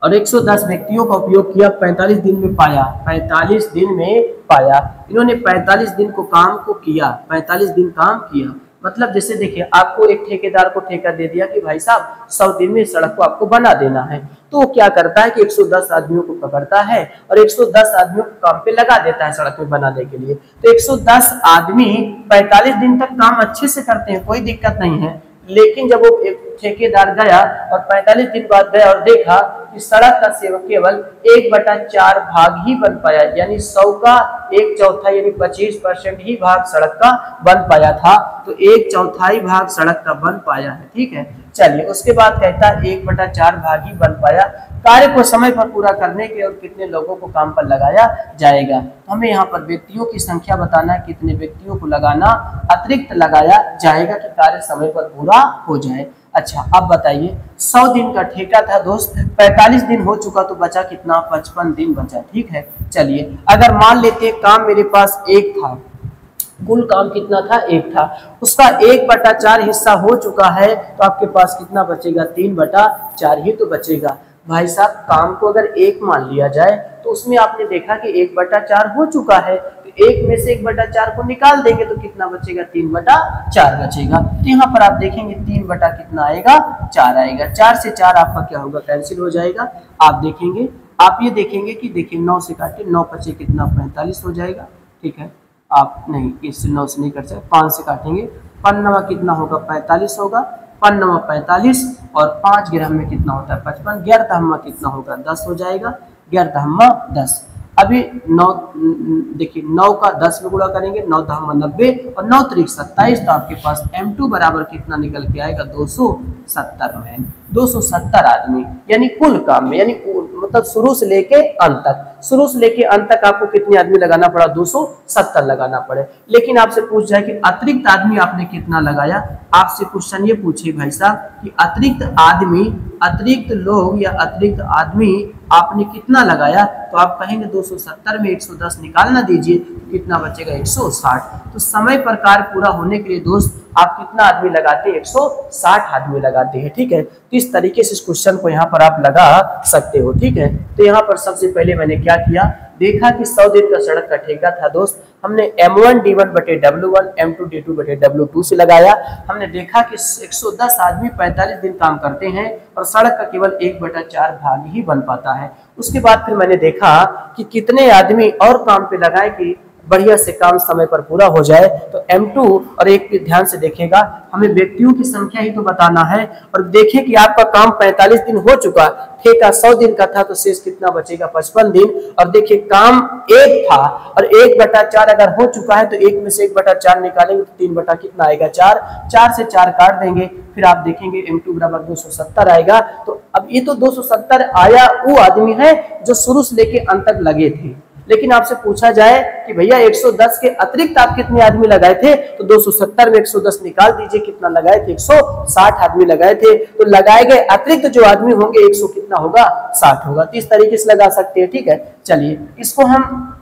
और 110 व्यक्तियों का उपयोग किया, 45 दिन में पाया। 45 दिन में पाया, इन्होंने 45 दिन को काम को किया, 45 दिन काम किया। मतलब जैसे देखिए, आपको एक ठेकेदार को ठेका दे दिया कि भाई साहब 100 दिन में सड़क को आपको बना देना है। तो वो क्या करता है कि 110 आदमियों को पकड़ता है और 110 आदमियों को काम पे लगा देता है सड़क में बनाने के लिए। तो 110 आदमी 45 दिन तक काम अच्छे से करते हैं, कोई दिक्कत नहीं है। लेकिन जब वो एक ठेकेदार गया और 45 दिन बाद गया और देखा कि सड़क का सेवा केवल 1/4 भाग ही बन पाया, यानी 100 का 1/4 यानी 25% ही भाग सड़क का बन पाया था। तो 1/4 भाग सड़क का बन पाया है। ठीक है, चलिए उसके बाद कहता है 1/4 भाग ही बन पाया। कार्य को समय पर पूरा करने के और कितने लोगों को काम पर लगाया जाएगा। हमें यहाँ पर व्यक्तियों की संख्या बताना है, कितने व्यक्तियों को लगाना अतिरिक्त लगाया जाएगा कि कार्य समय पर पूरा हो जाए। अच्छा, अब बताइए 100 दिन का ठेका था दोस्त, 45 दिन हो चुका तो बचा कितना, 55 दिन बचा। ठीक है, चलिए अगर मान लेते काम मेरे पास 1 था, कुल काम कितना था, 1 था, उसका 1/4 हिस्सा हो चुका है, तो आपके पास कितना बचेगा, 3/4 ही तो बचेगा। भाई साहब काम को अगर 1 मान लिया जाए तो उसमें आपने देखा कि 1/4 हो चुका है, तो 1 में से 1/4 को निकाल देंगे तो कितना बचेगा, 3/4 बचेगा। तो यहाँ पर आप देखेंगे 3 बटा कितना आएगा, 4 आएगा। 4 से 4 आपका क्या होगा, कैंसिल हो जाएगा। आप देखेंगे, आप ये देखेंगे कि देखिए 9 से काटे 9 बचे कितना, 45 हो जाएगा। ठीक है, आप नहीं इससे 9 से नहीं कर सकते, 5 से काटेंगे, 5 कितना होगा, 45 होगा। 5 45 और 5 ग्राम में कितना होता है, 55। 11 कितना होगा, 10 हो जाएगा। 11 10। अभी 9 देखिए 9 का 10 में गुणा करेंगे, 9 90 और 9 3 27। तो आपके पास M2 बराबर कितना निकल के आएगा, 270 में 270 आदमी, यानी कुल काम में, यानी मतलब शुरू से लेके अंत तक, शुरू से लेके अंत तक आपको कितने आदमी लगाना पड़ा, 270 लगाना पड़े। लेकिन आपसे पूछ जाए कि अतिरिक्त आदमी आपने कितना लगाया, आपसे क्वेश्चन ये पूछे भाई साहब कि अतिरिक्त आदमी, अतिरिक्त लोग या अतिरिक्त आदमी आपने कितना लगाया, तो आप कहेंगे 270 में 110 निकालना दीजिए, तो कितना बचेगा, 160। तो समय पर कार्य पूरा होने के लिए दोस्त आप कितना आदमी लगाते हैं, 160 आदमी लगाते हैं। ठीक है, तो इस तरीके से इस क्वेश्चन को यहाँ पर आप लगा सकते हो। ठीक है, तो यहाँ पर सबसे पहले मैंने क्या किया, देखा कि 100 दिन का सड़क का ठेका था दोस्त, हमने M1D1 बटे W1 M2D2 बटे W2 से लगाया। हमने देखा कि 110 आदमी 45 दिन काम करते हैं और सड़क का केवल 1/4 भाग ही बन पाता है। उसके बाद फिर मैंने देखा कि कितने आदमी और काम पे लगाए कि बढ़िया से काम समय पर पूरा हो जाए। तो M2 और एक ध्यान से देखेगा, हमें व्यक्तियों की संख्या ही तो बताना है। और देखें कि आपका काम 45 दिन हो चुका, ठेका 100 दिन का था, तो शेष कितना बचेगा, 55 दिन। और देखिए काम 1 था और 1/4 अगर हो चुका है, तो 1 में से 1/4 निकालेंगे तो 3 बटा कितना आएगा, 4। 4 से 4 काट देंगे, फिर आप देखेंगे M2 बराबर 270 आएगा। तो अब ये तो 270 आया, वो आदमी है जो शुरू से लेके अंत तक लगे थे। लेकिन आपसे पूछा जाए कि भैया 110 के अतिरिक्त आप कितने आदमी लगाए थे, तो 270 में 110 निकाल दीजिए, कितना लगाए थे, 160 आदमी लगाए थे। तो लगाए गए अतिरिक्त जो आदमी होंगे 100 कितना होगा, 60 होगा। तो इस तरीके से लगा सकते हैं। ठीक है, चलिए इसको हम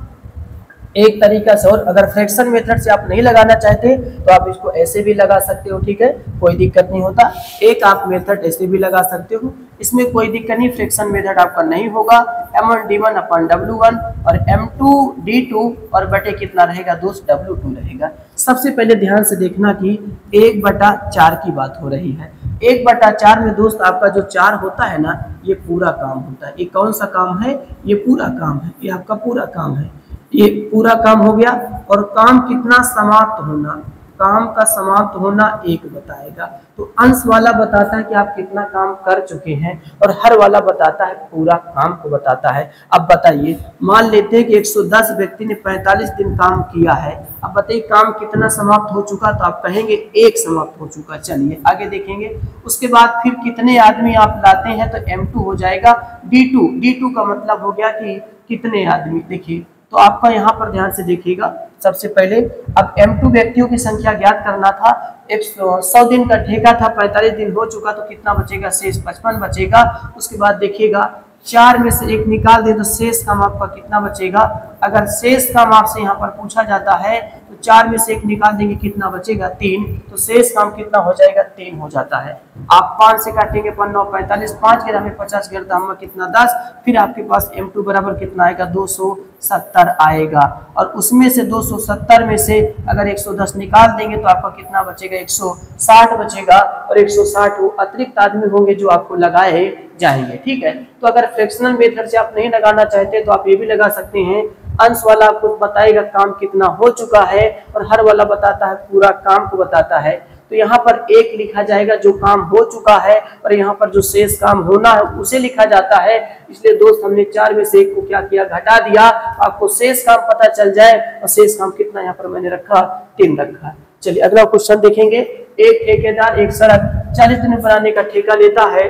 एक तरीका से, और अगर फ्रैक्शन मेथड से आप नहीं लगाना चाहते तो आप इसको ऐसे भी लगा सकते हो। ठीक है, कोई दिक्कत नहीं होता। एक आप मेथड ऐसे भी लगा सकते हो, इसमें कोई दिक्कत नहीं, फ्रैक्शन मेथड आपका नहीं होगा। M1D1 अपन W1 और M2D2 और बटे कितना रहेगा दोस्त, W2 रहेगा। सबसे पहले ध्यान से देखना कि 1/4 की बात हो रही है। 1/4 में दोस्त आपका जो 4 होता है ना, ये पूरा काम होता है। ये कौन सा काम है? ये पूरा काम है, ये आपका पूरा काम है। ये पूरा काम हो गया। और काम कितना समाप्त होना, काम का समाप्त होना 1 बताएगा। तो अंश वाला बताता है कि आप कितना काम कर चुके हैं और हर वाला बताता है पूरा काम को बताता है। अब बताइए, मान लेते हैं कि 110 व्यक्ति ने 45 दिन काम किया है। अब बताइए काम कितना समाप्त हो चुका, तो आप कहेंगे 1 समाप्त हो चुका। चलिए आगे देखेंगे। उसके बाद फिर कितने आदमी आप लाते हैं, तो M2 हो जाएगा D2। D2 का मतलब हो गया कि कितने आदमी। देखिए तो आपका यहाँ पर ध्यान से देखिएगा। सबसे पहले अब M2 व्यक्तियों की संख्या ज्ञात करना था। 100 दिन का ठेका था, 45 दिन हो चुका, तो कितना बचेगा? शेष 55 बचेगा। उसके बाद देखिएगा 4 में से 1 निकाल दे तो शेष काम आपका कितना बचेगा? अगर शेष काम आपसे यहाँ पर पूछा जाता है तो 4 में से 1 निकाल देंगे, कितना बचेगा? 3। तो शेष काम कितना हो जाएगा? 3 हो जाता है। आप 5 से काटेंगे 5 9 45, 5 के हमें 50 गिरता हम कितना? 10। फिर आपके पास M2 बराबर कितना आएगा? 270 आएगा। और उसमें से 270 में से अगर 110 निकाल देंगे तो आपका कितना बचेगा? 160 बचेगा। और 160 वो अतिरिक्त आदमी होंगे जो आपको लगाए जाएंगे। ठीक है। तो अगर फ्रैक्शनल मेथड से आप नहीं लगाना चाहते तो आप ये भी लगा सकते हैं। अंश वाला आपको बताएगा काम कितना हो चुका है और हर वाला बताता है पूरा काम को बताता है। तो यहाँ पर 1 लिखा जाएगा जो काम हो चुका है और यहाँ पर जो शेष काम होना है उसे लिखा जाता है। इसलिए दोस्त हमने 4 में से 1 को क्या किया? घटा दिया। आपको शेष काम पता चल जाए। और शेष काम कितना यहाँ पर मैंने रखा? 3 रखा। चलिए अगला क्वेश्चन देखेंगे। एक ठेकेदार एक सड़क 40 दिन में बनाने का ठेका लेता है,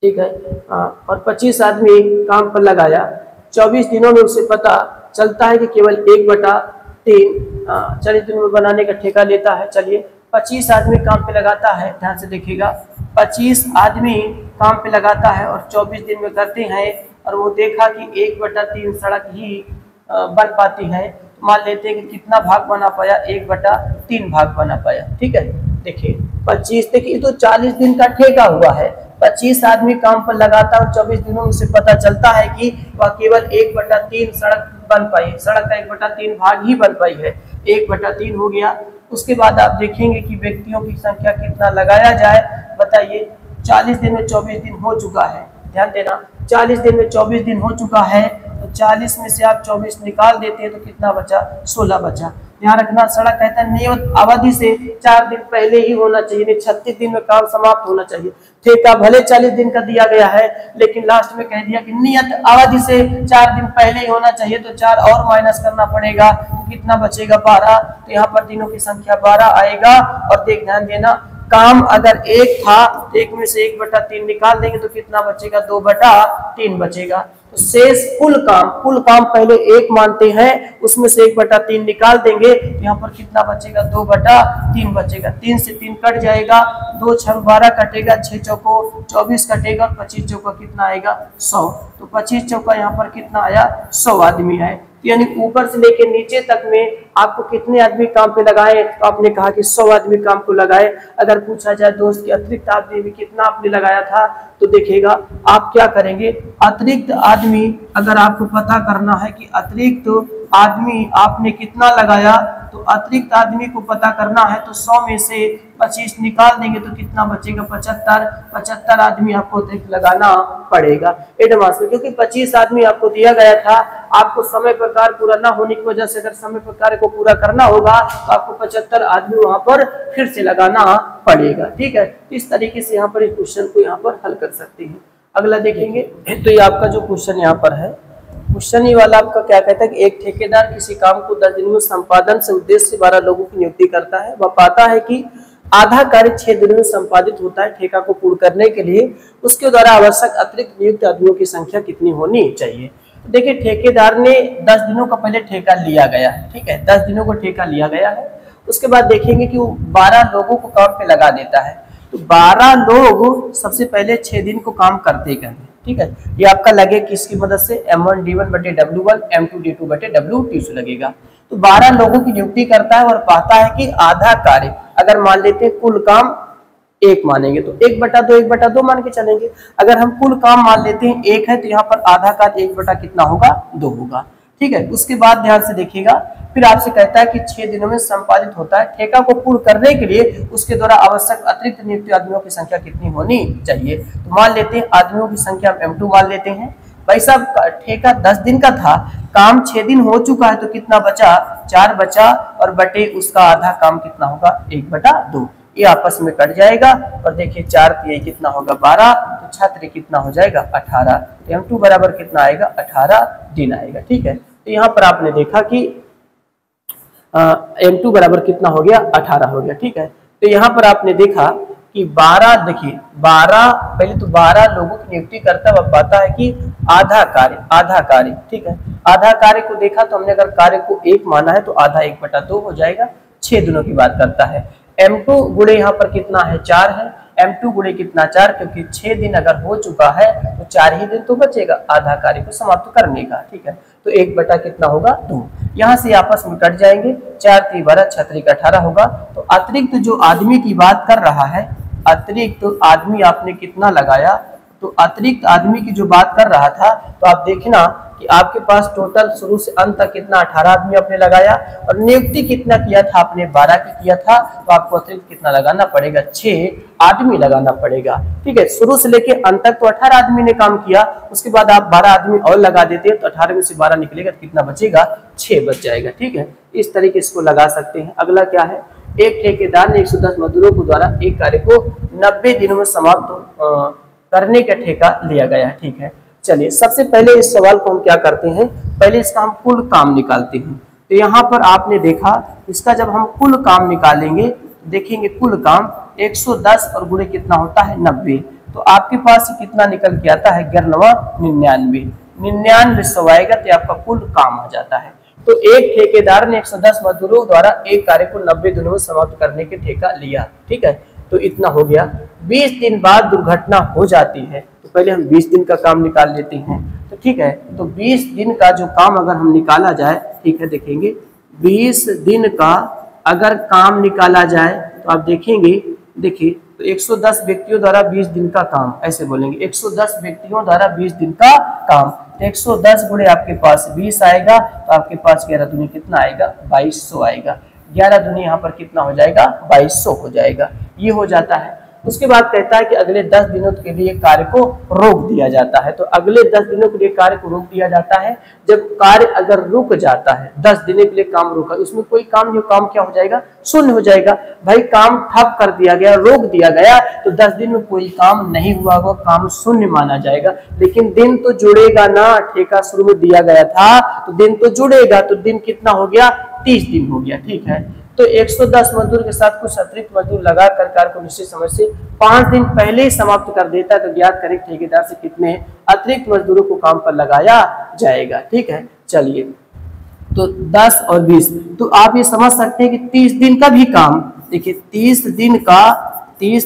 ठीक है, और 25 आदमी काम पर लगाया। 24 दिनों में उसे पता चलता है कि केवल 1/3 40 दिनों में बनाने का ठेका लेता है। चलिए 25 आदमी काम पे लगाता है। ध्यान से देखिएगा, 25 आदमी काम पे लगाता है और 24 दिन में करते हैं और वो देखा कि 1/3 सड़क ही बन पाती है। मान लेते हैं कि कितना भाग बना पाया? 1/3 भाग बना पाया। ठीक है। देखिए 25, देखिए तो 40 दिन का ठेका हुआ है। 25 आदमी काम पर लगाता है, 24 दिनों में से पता चलता है कि वह केवल 1/3 सड़क बन पाई। सड़क का 1/3 भाग ही बन पाई है। 1/3 हो गया। उसके बाद आप देखेंगे कि व्यक्तियों की संख्या कितना लगाया जाए। बताइए 40 दिन में 24 दिन हो चुका है। ध्यान देना, 40 दिन में 24 दिन हो चुका है। तो 40 में से आप 24 निकाल देते हैं तो कितना बचा? 16 बचा। ध्यान रखना, सड़क कहता है नियत अवधि से 4 दिन पहले ही होना चाहिए, नहीं 36 दिन में काम समाप्त होना चाहिए। ठेका भले 40 दिन का दिया गया है लेकिन लास्ट में कह दिया कि नियत अवधि से 4 दिन पहले ही होना चाहिए। तो 4 और माइनस करना पड़ेगा तो कितना बचेगा? 12। तो यहाँ पर दिनों की संख्या 12 आएगा। और देख ध्यान देना, काम अगर 1 था तो 1 में से 1/3 निकाल देंगे तो कितना बचेगा? 2/3 बचेगा। तो शेष कुल काम पहले 1 मानते हैं, उसमें से 1/3 निकाल देंगे तो यहाँ पर कितना बचेगा? 2/3 बचेगा। 3 से 3 कट जाएगा, 2 6 12 कटेगा, 6 चौको 24 कटेगा, 25 चौका कितना आएगा? 100। तो 25 चौका यहाँ पर कितना आया? 100 आदमी आए। यानी ऊपर से लेके नीचे तक में आपको कितने आदमी काम पे लगाए? तो आपने कहा कि 100 आदमी काम को लगाए। अगर पूछा जाए दोस्त कि अतिरिक्त आदमी भी कितना आपने लगाया था, तो देखिएगा आप क्या करेंगे। अतिरिक्त आदमी अगर आपको पता करना है कि अतिरिक्त आदमी आपने कितना लगाया, तो अतिरिक्त आदमी को पता करना है तो 100 में से 25 निकाल देंगे तो कितना बचेगा? 75 आदमी आपको अतिरिक्त लगाना पड़ेगा एडवांस में, क्योंकि 25 आदमी आपको दिया गया था। आपको समय पर कार्य पूरा ना होने की वजह से अगर समय पर कार्य को पूरा करना होगा तो आपको 75 आदमी वहां पर फिर से लगाना पड़ेगा। ठीक है। इस तरीके से यहाँ पर इस क्वेश्चन को यहाँ पर हल कर सकते हैं। अगला देखेंगे। तो ये आपका जो क्वेश्चन यहाँ पर है, क्वेश्चन ये वाला आपका क्या कहता है कि एक ठेकेदार किसी काम को 10 दिन में संपादन से उद्देश्य से 12 लोगों की नियुक्ति करता है। वह पाता है कि आधा कार्य 6 दिन में संपादित होता है। ठेका को पूर्ण करने के लिए उसके द्वारा आवश्यक अतिरिक्त नियुक्त आदमियों की संख्या कितनी होनी चाहिए? देखिए ठेकेदार ने 10 दिनों का पहले ठेका लिया गया है। ठीक है, 10 दिनों को ठेका लिया गया है। उसके बाद देखेंगे कि वो 12 लोगों को काम पे लगा देता है। तो 12 लोग सबसे पहले 6 दिन को काम करते गए। ठीक है, ये आपका लगे किसकी मदद से? M1 D1 बटे W1, M2 D2 बटे W2 लगेगा। तो 12 लोगों की नियुक्ति करता है और पाता है कि आधा कार्य, अगर मान लेते हैं कुल काम 1 मानेंगे तो 1/2 मान के चलेंगे। अगर हम कुल काम मान लेते हैं 1 है तो यहाँ पर आधा का 1 बटा कितना होगा? 2 होगा। ठीक है। उसके बाद ध्यान से देखिएगा, फिर आपसे कहता है कि 6 दिनों में संपादित होता है। ठेका को पूर्ण करने के लिए उसके द्वारा आवश्यक अतिरिक्त नियुक्त आदमियों की संख्या कितनी होनी चाहिए। तो मान लेते हैं आदमियों की संख्या M2 मान लेते हैं। भाई साहब ठेका 10 दिन का था, काम 6 दिन हो चुका है, तो कितना बचा, 4 बचा, और बटे उसका आधा काम कितना होगा, 1/2। ये आपस में कट जाएगा और देखिए 4 तिहाई कितना होगा 12, तो छात्र कितना हो जाएगा 18। M2 बराबर कितना आएगा 18 दिन आएगा। ठीक है, तो यहाँ पर आपने देखा कि M2 बराबर कितना हो गया 18 हो गया। ठीक है, तो यहाँ पर आपने देखा कि 12, देखिए 12, पहले तो 12 लोगों की नियुक्ति करता हुआ पाता है कि आधा कार्य। ठीक है, आधा कार्य को देखा तो हमने अगर कार्य को 1 माना है तो आधा 1/2 हो जाएगा। 6 दिनों की बात करता है। M2 गुणे यहाँ पर कितना है 4 है, M2 गुणे कितना 4, क्योंकि 6 दिन अगर हो चुका है तो 4 ही दिन तो बचेगा आधा कार्य को समाप्त करने का। ठीक है, तो 1 कितना होगा 2, यहाँ से आपस में कट जाएंगे, 4 3 12, 6 3 18 होगा। तो अतिरिक्त जो आदमी की बात कर रहा है, अतिरिक्त आदमी आपने कितना लगाया, तो अतिरिक्त आदमी की जो बात कर रहा था, तो आप देखना कि आपके पास टोटल शुरू से अंत तक कितना 18 आदमी आपने लगाया, और नियुक्ति कितना किया था आपने 12 की किया था, तो आपको अतिरिक्त कितना लगाना पड़ेगा 6 आदमी लगाना पड़ेगा। ठीक है, शुरू से लेके अंत तक तो 18 आदमी ने काम किया, उसके बाद आप 12 आदमी और लगा देते हैं तो 18 में से 12 निकलेगा तो कितना बचेगा 6 बच जाएगा। ठीक है, इस तरीके से इसको लगा सकते हैं। अगला क्या है, एक ठेकेदार ने 110 मजदूरों को द्वारा एक कार्य को 90 दिनों में समाप्त करने का ठेका लिया गया है। ठीक है, चलिए सबसे पहले इस सवाल को हम क्या करते हैं, पहले इसका हम कुल काम निकालते हैं। तो यहाँ पर आपने देखा, इसका जब हम कुल काम निकालेंगे देखेंगे कुल काम 110 और गुणे कितना होता है 90, तो आपके पास कितना निकल के आता है 99, 99 आएगा तो आपका कुल काम आ जाता है। तो एक ठेकेदार ने 110 मजदूरों द्वारा एक कार्य को 90 दिनों में समाप्त करने के ठेका लिया। ठीक है, तो इतना हो गया। 20 दिन बाद दुर्घटना हो जाती है, तो पहले हम 20 दिन का काम निकाल लेते हैं। तो ठीक है, तो 20 दिन का जो काम अगर हम निकाला जाए, ठीक है देखेंगे 20 दिन का अगर काम निकाला जाए तो आप देखेंगे, देखिए तो 110 व्यक्तियों द्वारा 20 दिन का काम, ऐसे बोलेंगे 110 व्यक्तियों द्वारा 20 दिन का काम, तो 110 गुणे आपके पास 20 आएगा, तो आपके पास 11 दूनी कितना आएगा 2200 आएगा। 11 दूनी यहाँ पर कितना हो जाएगा 2200 हो जाएगा, ये हो जाता है। उसके बाद कहता है कि अगले 10 दिनों के लिए कार्य को रोक दिया जाता है। तो अगले 10 दिनों के लिए कार्य को रोक दिया जाता है। जब कार्य अगर रुक जाता है, 10 दिनों के लिए काम रुका, उसमें कोई काम नहीं, काम क्या हो जाएगा शून्य हो जाएगा। भाई काम ठप कर दिया गया, रोक दिया गया, तो 10 दिन में कोई काम नहीं हुआ, वो काम शून्य माना जाएगा। लेकिन दिन तो जुड़ेगा ना, ठेका शुरू में दिया गया था तो दिन तो जुड़ेगा, तो दिन कितना हो गया 30 दिन हो गया। ठीक है, तो 110 मजदूर के साथ कुछ अतिरिक्त मजदूर लगाकर कार्य को निश्चित समय से 5 दिन पहले ही समाप्त कर देता है। तो ज्ञात करें ठेकेदार से कितने अतिरिक्त मजदूरों को काम पर लगाया जाएगा। ठीक है, चलिए तो 10 और 20, तो आप ये समझ सकते हैं कि 30 दिन का भी काम, देखिए 30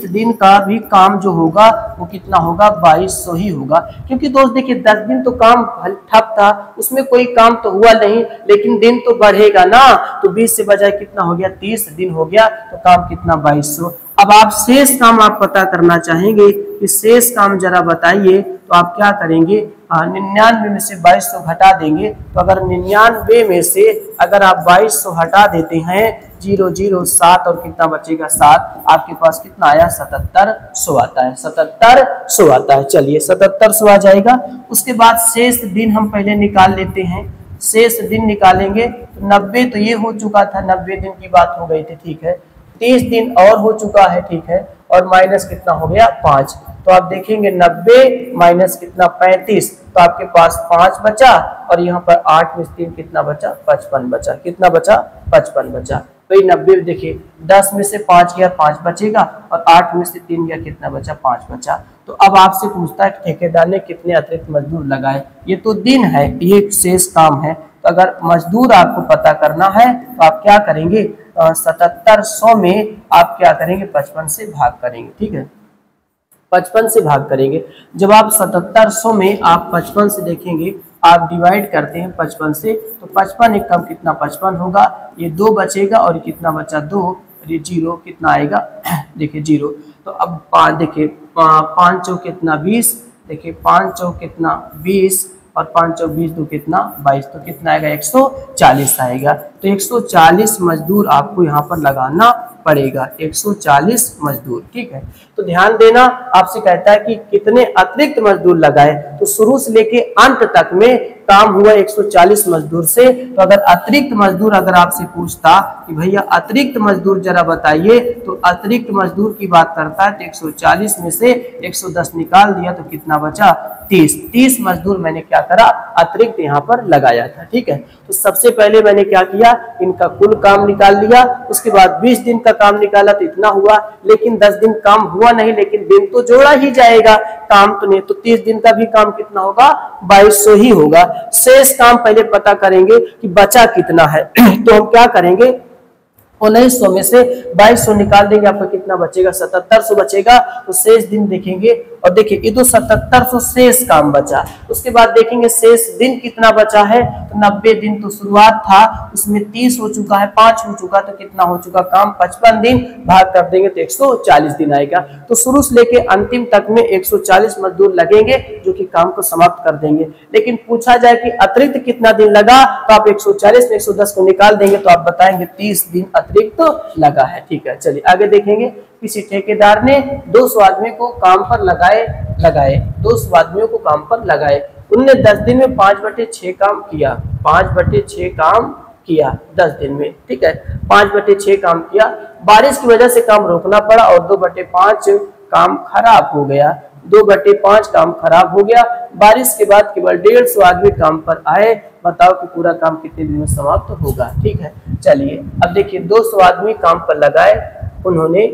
दिन का भी काम जो होगा वो कितना होगा 2200 ही होगा। क्योंकि दोस्त देखिए 10 दिन तो काम ठप था, उसमें कोई काम तो हुआ नहीं, लेकिन दिन तो बढ़ेगा ना, तो 20 से बजाय कितना हो गया 30 दिन हो गया, तो काम कितना 2200। अब आप शेष काम आप पता करना चाहेंगे कि शेष काम जरा बताइए, तो आप क्या करेंगे 99 में से 2200 घटा देंगे। तो अगर 99 में से अगर आप 2200 हटा देते हैं, 0 0 7 और कितना बचेगा 7, आपके पास कितना आया 7700 आता है, 7700 आता है। चलिए 7700 आ जाएगा। उसके बाद शेष दिन हम पहले निकाल लेते हैं। शेष दिन निकालेंगे तो 90 तो ये हो चुका था, 90 दिन की बात हो गई थी। ठीक है, 30 दिन और हो चुका है। ठीक है, और माइनस कितना हो गया 5, तो आप देखेंगे 90 माइनस कितना 35, तो आपके पास 5 बचा, और यहाँ पर 8 में 3 कितना बचा 55 बचा, कितना बचा 55 बचा। तो ये 90 देखिए 10 में से 5 गया 5 बचेगा, और 8 में से 3 गया कितना बचा 5 बचा। तो अब आपसे पूछता है ठेकेदार ने कितने अतिरिक्त मजदूर लगाए, ये तो दिन है, ये शेष काम है। तो अगर मजदूर आपको पता करना है तो आप क्या करेंगे 7700 में आप क्या करेंगे 55 से भाग करेंगे। ठीक है, 55 से भाग करेंगे। जब आप 7700 में आप 55 से देखेंगे, आप डिवाइड करते हैं 55 से, तो 55 एक कम कितना 55 होगा, ये 2 बचेगा, और कितना बचा 2, ये 0 कितना आएगा देखिए 0। तो अब 5 देखिए 5 चौक कितना 20, देखिए 5 चौक कितना 20, और 5 चौक 20 दो कितना 22, तो कितना आएगा 140 आएगा। तो 140 मजदूर आपको यहाँ पर लगाना पड़ेगा, 140 मजदूर, ठीक है। तो ध्यान देना, आपसे कहता है कि कितने अतिरिक्त मजदूर लगाए, तो शुरू से लेके अंत तक में काम हुआ 140 मजदूर से। तो अगर अतिरिक्त मजदूर अगर आपसे पूछता कि भैया अतिरिक्त मजदूर जरा बताइए, तो अतिरिक्त मजदूर की बात करता है तो 140 में से 110 निकाल दिया तो कितना बचा 30 मजदूर मैंने क्या करा अतिरिक्त यहाँ पर लगाया था, ठीक है। तो सबसे पहले मैंने क्या किया, इनका कुल काम निकाल लिया, उसके बाद 20 दिन का काम निकाला तो इतना हुआ, लेकिन 10 दिन काम हुआ नहीं, लेकिन दिन तो जोड़ा ही जाएगा, काम तो नहीं, तो 30 दिन का भी काम कितना होगा 2200 ही होगा। शेष काम पहले पता करेंगे कि बचा कितना है तो हम क्या करेंगे 1900 में से 2200 निकाल देंगे, आपका कितना बचेगा 7700 बचेगा। तो शेष दिन देखेंगे और देखिए ये तो 7700 शेष काम बचा, उसके बाद देखेंगे शेष दिन कितना बचा है, तो 90 दिन तो शुरुआत था, उसमें 30 हो चुका है, 5 हो चुका, तो कितना हो चुका काम 55 दिन, भाग कर देंगे तो 140 दिन आएगा। तो शुरू से लेके अंतिम तक में 140 मजदूर लगेंगे जो कि काम को समाप्त कर देंगे। लेकिन पूछा जाए कि अतिरिक्त कितना दिन लगा, तो आप 140 में 110 को निकाल देंगे तो आप बताएंगे 30 दिन अतिरिक्त तो लगा है, ठीक है। चलिए आगे देखेंगे, किसी ठेकेदार ने 200 आदमी को काम पर लगाए 200 आदमियों को काम पर लगाए, उनने 10 दिन में 5/6 काम किया, 5/6 काम किया 10 दिन में, ठीक है, 5/6 काम किया। बारिश की वजह से काम रोकना पड़ा और 2/5 काम खराब हो गया, 2/5 काम खराब हो गया। बारिश के बाद केवल 150 आदमी काम पर आए, बताओ कि पूरा काम कितने दिन में समाप्त होगा, ठीक है। चलिए अब देखिए 200 आदमी काम पर लगाए, उन्होंने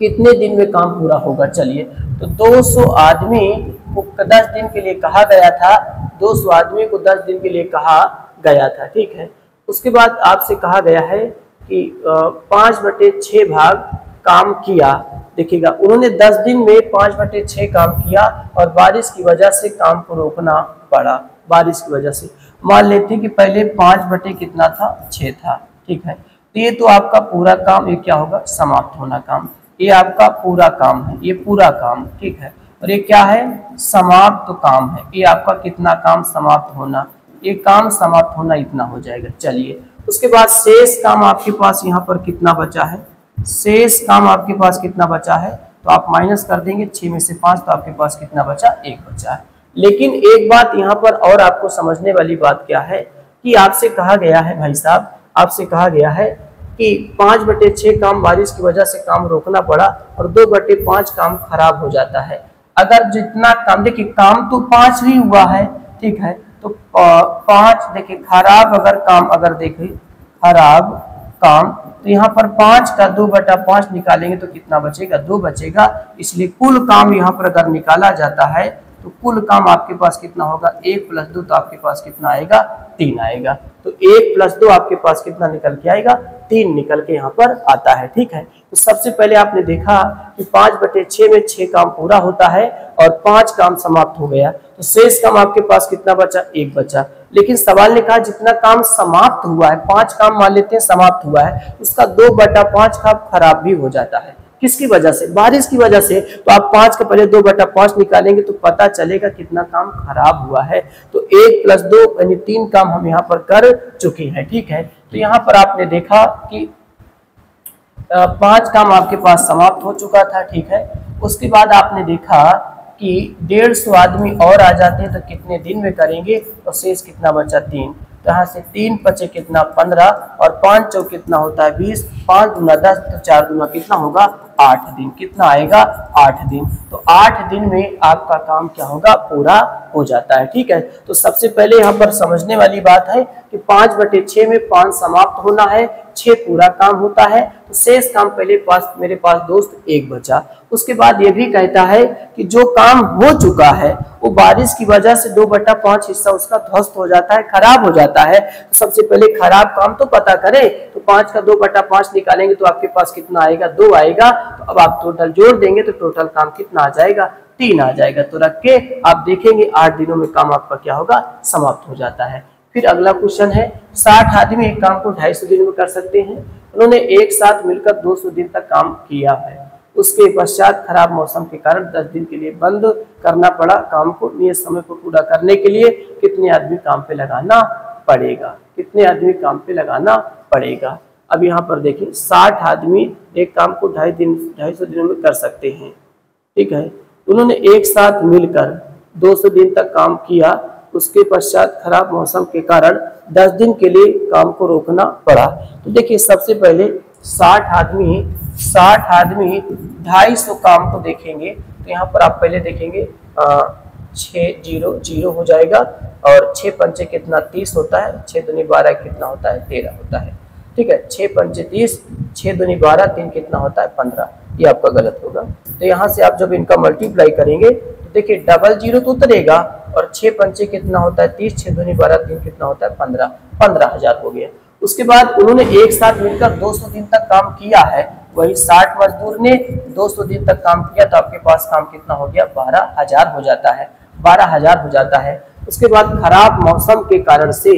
कितने दिन में काम पूरा होगा। चलिए तो 200 आदमी को 10 दिन के लिए कहा गया था, 200 आदमी को 10 दिन के लिए कहा गया था, ठीक है। उसके बाद आपसे कहा गया है कि 5/6 भाग काम किया, देखिएगा उन्होंने 10 दिन में 5/6 काम किया और बारिश की वजह से काम को रोकना पड़ा, बारिश की वजह से। मान लेते हैं कि पहले 5/कितना था 6 था, ठीक है। तो ये तो आपका पूरा काम ये क्या होगा समाप्त होना काम, ये आपका पूरा काम है, ये पूरा काम, ठीक है। और ये क्या है समाप्त काम है, ये आपका कितना काम समाप्त होना, ये काम समाप्त होना इतना हो जाएगा। चलिए उसके बाद शेष काम आपके पास यहाँ पर कितना बचा है, शेष काम आपके पास कितना बचा है, तो आप माइनस कर देंगे 6 में से 5, तो आपके पास कितना बचा 1 बचा है। लेकिन एक बात यहाँ पर और आपको समझने वाली बात क्या है कि आपसे कहा गया है भाई साहब, आपसे कहा गया है कि 5/6 काम बारिश की वजह से काम रोकना पड़ा और 2/5 काम खराब हो जाता है। अगर जितना काम देखिए काम तो 5 ही हुआ है, ठीक है, तो 5 देखिए खराब अगर काम अगर देखें खराब काम, तो यहाँ पर 5 का 2/5 निकालेंगे तो कितना बचेगा 2 बचेगा। इसलिए कुल काम यहाँ पर अगर निकाला जाता है तो कुल काम आपके पास कितना होगा 1 + 2, तो आपके पास कितना आएगा 3 आएगा। तो 1 + 2 आपके पास कितना निकल के आएगा 3 निकल के यहाँ पर आता है, ठीक है। तो सबसे पहले आपने देखा कि 5/6 में 6 काम पूरा होता है और 5 काम समाप्त हो गया, तो शेष काम आपके पास कितना बचा 1 बचा। लेकिन सवाल ने कहा जितना काम समाप्त हुआ है, 5 काम मान लेते हैं समाप्त हुआ है, उसका 2/5 काम खराब भी हो जाता है, किसकी वजह से बारिश की वजह से। तो आप 5 का पहले 2/5 निकालेंगे तो पता चलेगा कितना काम खराब हुआ है। तो 1 + 2 यानी 3 काम हम यहाँ पर कर चुके हैं, ठीक है। तो यहाँ पर आपने देखा कि 5 काम आपके पास समाप्त हो चुका था, ठीक है। उसके बाद आपने देखा कि 150 आदमी और आ जाते हैं तो कितने दिन में करेंगे, तो शेष कितना बचा 3, तो यहाँ से 3 × कितना 15 और 5 चौक कितना होता है 20, 5 × 10 तो 4 × कितना होगा 8 दिन, कितना आएगा 8 दिन। तो 8 दिन में आपका काम क्या होगा पूरा हो जाता है, ठीक है। तो सबसे पहले यहाँ पर समझने वाली बात है कि 5/6 में 5 समाप्त होना है, 6 पूरा काम होता है, तो शेष काम पहले मेरे पास दोस्त 1 बचा। उसके बाद ये भी कहता है कि जो काम हो चुका है वो बारिश की वजह से 2/5 हिस्सा उसका ध्वस्त हो जाता है, खराब हो जाता है। तो सबसे पहले खराब काम तो पता करें, तो 5 का 2/5 निकालेंगे तो आपके पास कितना आएगा 2 आएगा। तो अब आप टोटल जोड़ देंगे तो टोटल काम कितना आ जाएगा 3 आ जाएगा। तो रख के आप देखेंगे 8 दिनों में काम आपका क्या होगा समाप्त हो जाता है। फिर अगला क्वेश्चन है 60 आदमी एक काम को 250 दिन में कर सकते हैं, उन्होंने एक साथ मिलकर 200 दिन तक काम किया है। उसके पश्चात खराब मौसम के कारण 10 दिन के लिए बंद करना पड़ा। काम को नियत समय पर पूरा करने के लिए कितने आदमी काम पे लगाना पड़ेगा, कितने आदमी काम पे लगाना पड़ेगा। अब यहाँ पर देखिए 60 आदमी एक काम को 250 दिनों में कर सकते हैं, ठीक है। उन्होंने एक साथ मिलकर 200 दिन तक काम किया, उसके पश्चात खराब मौसम के कारण 10 दिन के लिए काम को रोकना पड़ा। तो देखिए सबसे पहले 60 आदमी 250 काम को देखेंगे। तो यहाँ पर आप पहले देखेंगे 6 हो जाएगा और 6 पंचे कितना 30 होता है, 6 दूनी 12 कितना होता है 13 होता है, ठीक है। 6 पंचे 30, 6 दूनी 12, 3 कितना होता है 15। ये आपका गलत होगा। तो यहाँ से आप जब इनका मल्टीप्लाई करेंगे तो देखिए डबल 0 तो उतरेगा और 6 पंचे कितना होता है 30, 6 दूनी 12, 3 कितना होता है 15, 15,000 हो गया। उसके बाद उन्होंने एक साथ मिलकर 200 दिन तक काम किया है, वही 60 मजदूर ने 200 दिन तक काम किया, तो आपके पास काम कितना हो गया 12,000 हो जाता है, 12,000 हो जाता है। उसके बाद खराब मौसम के कारण से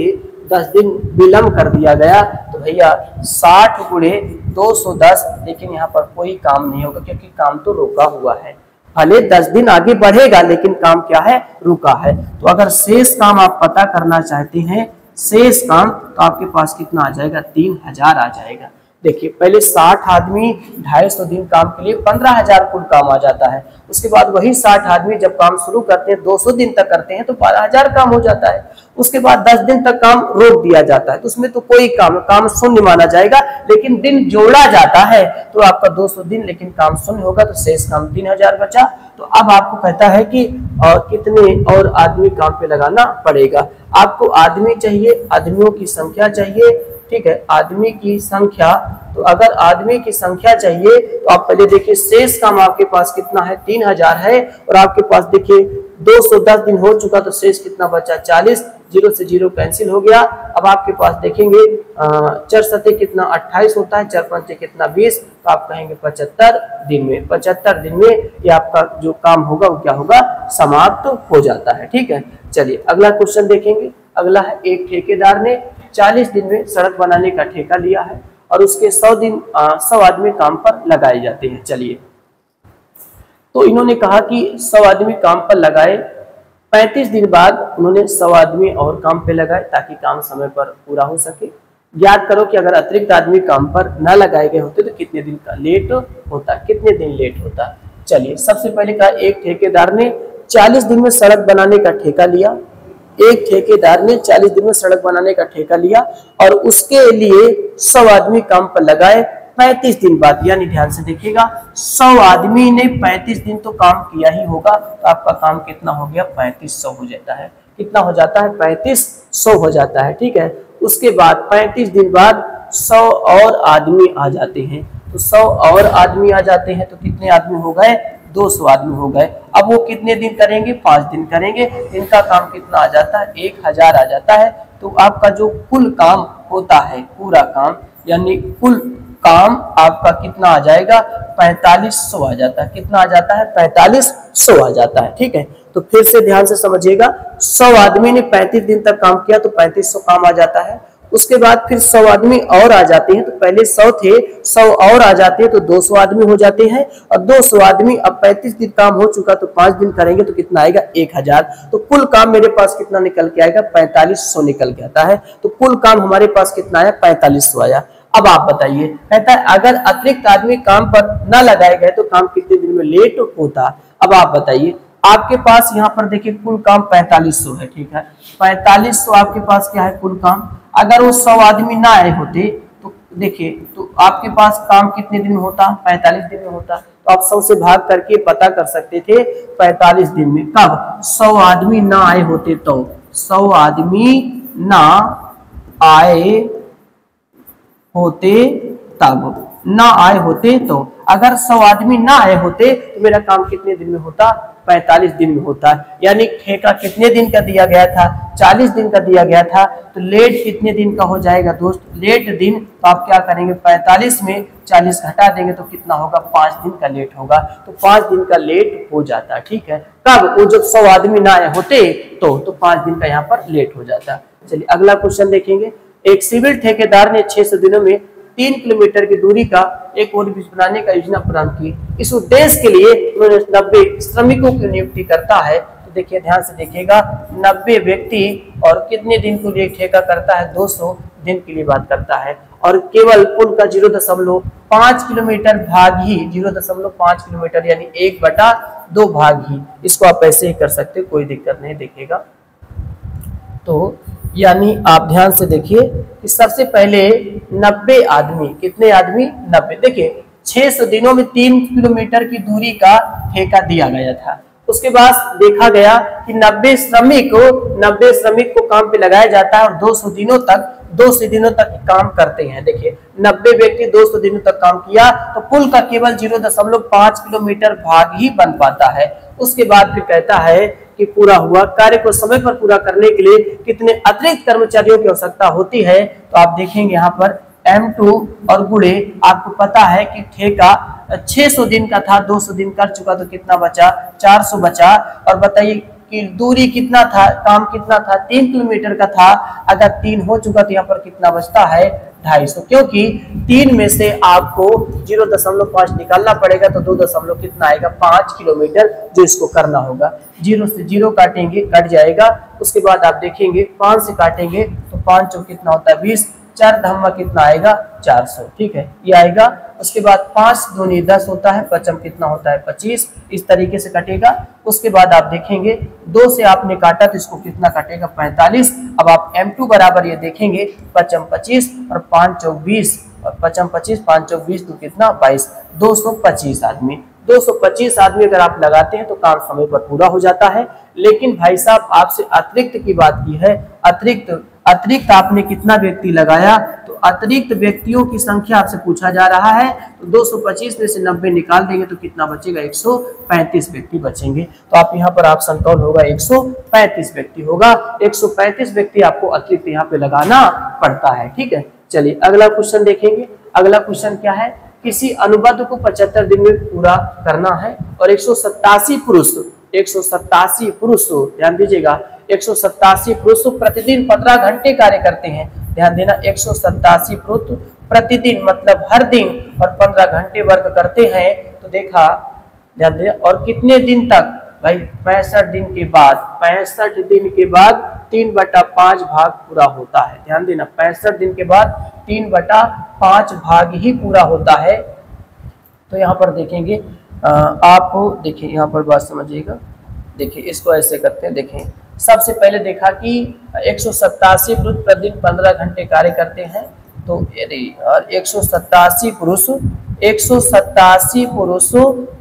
10 दिन विलंब कर दिया गया, तो भैया 60 गुणे 210, लेकिन यहाँ पर कोई काम नहीं होगा क्योंकि काम तो रुका हुआ है। भले 10 दिन आगे बढ़ेगा लेकिन काम क्या है रुका है। तो अगर शेष काम आप पता करना चाहते हैं, शेष काम, तो आपके पास कितना आ जाएगा 3,000 आ जाएगा। देखिए पहले 60 आदमी 250 दिन काम के लिए 15,000 कुल काम आ जाता है। उसके बाद वही 60 आदमी जब काम शुरू करते हैं 200 दिन तक करते हैं तो 12,000 काम हो जाता है। उसके बाद 10 दिन तक काम रोक दिया जाता है, तो उसमें तो कोई काम शून्य माना जाएगा, लेकिन दिन जोड़ा जाता है तो आपका 200 दिन, लेकिन काम शून्य होगा तो शेष काम 3,000 बचा। तो अब आपको कहता है कि कितने और आदमी काम पे लगाना पड़ेगा। आपको आदमी चाहिए, आदमियों की संख्या चाहिए, ठीक है, आदमी की संख्या। तो अगर आदमी की संख्या चाहिए तो आप पहले देखिए शेष काम आपके पास कितना है 3,000 है, और आपके पास देखिए 210 दिन हो चुका तो शेष कितना बचा 40, 0 से 0 कैंसिल हो गया। अब आपके पास देखेंगे 4 सते कितना 28 होता है, 4 पंचे कितना 20, तो आप कहेंगे 75 दिन में, 75 दिन में ये आपका जो काम होगा वो क्या होगा समाप्त हो जाता है, ठीक है। चलिए अगला क्वेश्चन देखेंगे। अगला है एक ठेकेदार ने 40 दिन में सड़क बनाने का ठेका लिया है और उसके 100 आदमी काम पर लगाए जाते हैं। चलिए तो इन्होंने कहा कि 100 आदमी काम पर लगाए, 35 दिन बाद उन्होंने 100 आदमी और काम पे लगाए ताकि काम समय पर पूरा हो सके। याद करो कि अगर अतिरिक्त आदमी काम पर न लगाए गए होते तो कितने दिन का लेट होता, कितने दिन लेट होता। चलिए सबसे पहले कहा एक ठेकेदार ने 40 दिन में सड़क बनाने का ठेका लिया। एक ठेकेदार ने 40 दिन में सड़क बनाने का ठेका लिया और उसके लिए 100 आदमी काम पर लगाए 35 दिन बाद, यानी ध्यान से देखिएगा 100 आदमी ने 35 दिन तो काम किया ही होगा, तो आपका काम कितना हो गया 3500 हो जाता है। कितना हो जाता है 3500 हो जाता है, ठीक है। उसके बाद 35 दिन बाद 100 और आदमी आ जाते हैं, तो 100 और आदमी आ जाते हैं तो कितने आदमी हो गए 200 आदमी हो गए। अब वो कितने दिन करेंगे 5 दिन करेंगे, इनका काम कितना आ जाता है 1000 आ जाता है। तो आपका जो कुल काम होता है पूरा काम, यानी कुल काम आपका कितना आ जाएगा 4500 आ जाता है। कितना आ जाता है 4500 आ जाता है, ठीक है। तो फिर से ध्यान से समझिएगा, 100 आदमी ने 35 दिन तक काम किया तो 3500 काम आ जाता है। उसके बाद फिर 100 आदमी और आ जाते हैं, तो पहले 100 थे 100 और आ जाते हैं तो 200 आदमी हो जाते हैं, और 200 आदमी अब 35 दिन काम हो चुका तो 5 दिन करेंगे तो कितना आएगा 1000। तो कुल काम मेरे पास कितना निकल के आएगा 4500 निकल के आता है। तो कुल काम हमारे पास कितना आया 4500 आया। अब आप बताइए, कहता है अगर अतिरिक्त आदमी काम पर न लगाए गए तो काम कितने दिन में लेट होता। अब आप बताइए, आपके पास यहाँ पर देखिए कुल काम 4500 है, ठीक है। 4500 आपके पास क्या है कुल काम। अगर वो 100 आदमी ना आए होते तो देखिए तो आपके पास काम कितने दिन में होता 45 दिन में होता। तो आप 100 से भाग करके पता कर सकते थे 45 दिन में। कब 100 आदमी ना आए होते तो, 100 आदमी ना आए होते तब, ना आए होते तो। अगर 100 आदमी ना आए होते तो मेरा काम कितने दिन में होता 45 दिन में होता। यानी ठेका कितने दिन का दिया गया था 40 दिन का दिया गया था, तो लेट कितने दिन का हो जाएगा दोस्त लेट दिन। तो आप क्या करेंगे 45 में 40 घटा देंगे तो कितना होगा 5 दिन का लेट होगा। तो 5 दिन का लेट हो जाता, ठीक है। कब वो जब 100 आदमी ना आए होते तो 5 दिन का यहाँ पर लेट हो जाता। चलिए अगला क्वेश्चन देखेंगे। एक सिविल ठेकेदार ने 600 दिनों में 3 किलोमीटर की दूरी का एक ओवरब्रिज बनाने का योजना प्रदान की। इस उद्देश्य के लिए उन्होंने 90 श्रमिकों की नियुक्ति करता है। तो देखिए ध्यान से देखिएगा, 90 व्यक्ति और कितने दिन के लिए ठेका करता है, 200 दिन के लिए बात करता है। और केवल पुल का 0.5 किलोमीटर भाग ही, 0.5 किलोमीटर यानी 1/2 भाग ही, इसको आप ऐसे ही कर सकते, कोई दिक्कत नहीं। देखिएगा तो यानी आप ध्यान से देखिए कि सबसे पहले 90 आदमी, कितने आदमी, 90। देखिए 600 दिनों में 3 किलोमीटर की दूरी का ठेका दिया गया था। उसके बाद देखा गया कि 90 श्रमिक को काम पे लगाया जाता है और 200 दिनों तक काम करते हैं। देखिए 90 व्यक्ति 200 दिनों तक काम किया तो पुल का केवल 0.5 किलोमीटर भाग ही बन पाता है। उसके बाद फिर कहता है कि पूरा हुआ कार्य को समय पर पूरा करने के लिए कितने अतिरिक्त कर्मचारियों की आवश्यकता होती है। तो आप देखेंगे यहाँ पर M2 और गुणे, आपको पता है कि ठेका 600 दिन का था, 200 दिन कर चुका तो कितना बचा, 400 बचा। और बताइए कि दूरी कितना था, काम कितना था, 3 किलोमीटर का था। अगर 3 हो चुका तो यहाँ पर कितना बचता है, 250, क्योंकि 3 में से आपको 0.5 निकालना पड़ेगा तो 2 कितना आएगा, 5 किलोमीटर जो इसको करना होगा। 0 से 0 काटेंगे, कट जाएगा। उसके बाद आप देखेंगे 5 से काटेंगे तो 5 चौक कितना होता है, 20, 4 धम्मा कितना आएगा, 400। ठीक है, ये आएगा। उसके बाद 5 दूनी 10 होता है, पचम कितना होता है, 25। इस तरीके से कटेगा। उसके बाद आप देखेंगे 2 से आपने काटा तो इसको कितना कटेगा, 45। अब आप M2 बराबर ये देखेंगे, पचम 25 और 5 चौक 20 और पचम 25, 5 चौक 20 तो कितना, 22। 225 आदमी, 225 आदमी अगर आप लगाते हैं तो काम समय पर पूरा हो जाता है। लेकिन भाई साहब आपसे अतिरिक्त की बात की है, अतिरिक्त आपने कितना व्यक्ति लगाया, तो अतिरिक्त व्यक्तियों की संख्या आपसे पूछा जा रहा है। तो 225 में से 90 निकाल देंगे तो कितना बचेगा, 135 व्यक्ति बचेंगे। तो आप यहाँ पर ऑप्शन कौन होगा, 135 व्यक्ति होगा। 135 व्यक्ति आपको अतिरिक्त यहाँ पे लगाना पड़ता है। ठीक है, चलिए अगला क्वेश्चन देखेंगे। अगला क्वेश्चन क्या है, किसी अनुबंध को 75 दिन में पूरा करना है और 187 पुरुष, ध्यान दीजिएगा, 187 पुरुष प्रतिदिन 15 घंटे कार्य करते हैं। ध्यान देना, 187 पुरुष प्रतिदिन मतलब हर दिन और 15 घंटे वर्क करते हैं। तो देखा, ध्यान देना, और कितने दिन तक भाई, 65 दिन के बाद, 65 दिन के बाद 3/5 भाग पूरा होता है। ध्यान देना, 65 दिन के बाद 3/5 भाग ही पूरा होता है। तो यहाँ पर देखेंगे, आप देखिए यहाँ पर बात समझिएगा। देखिए इसको ऐसे करते हैं। देखें सबसे पहले देखा कि 187 पुरुष प्रतिदिन 15 घंटे कार्य करते हैं। तो यदि 187 पुरुष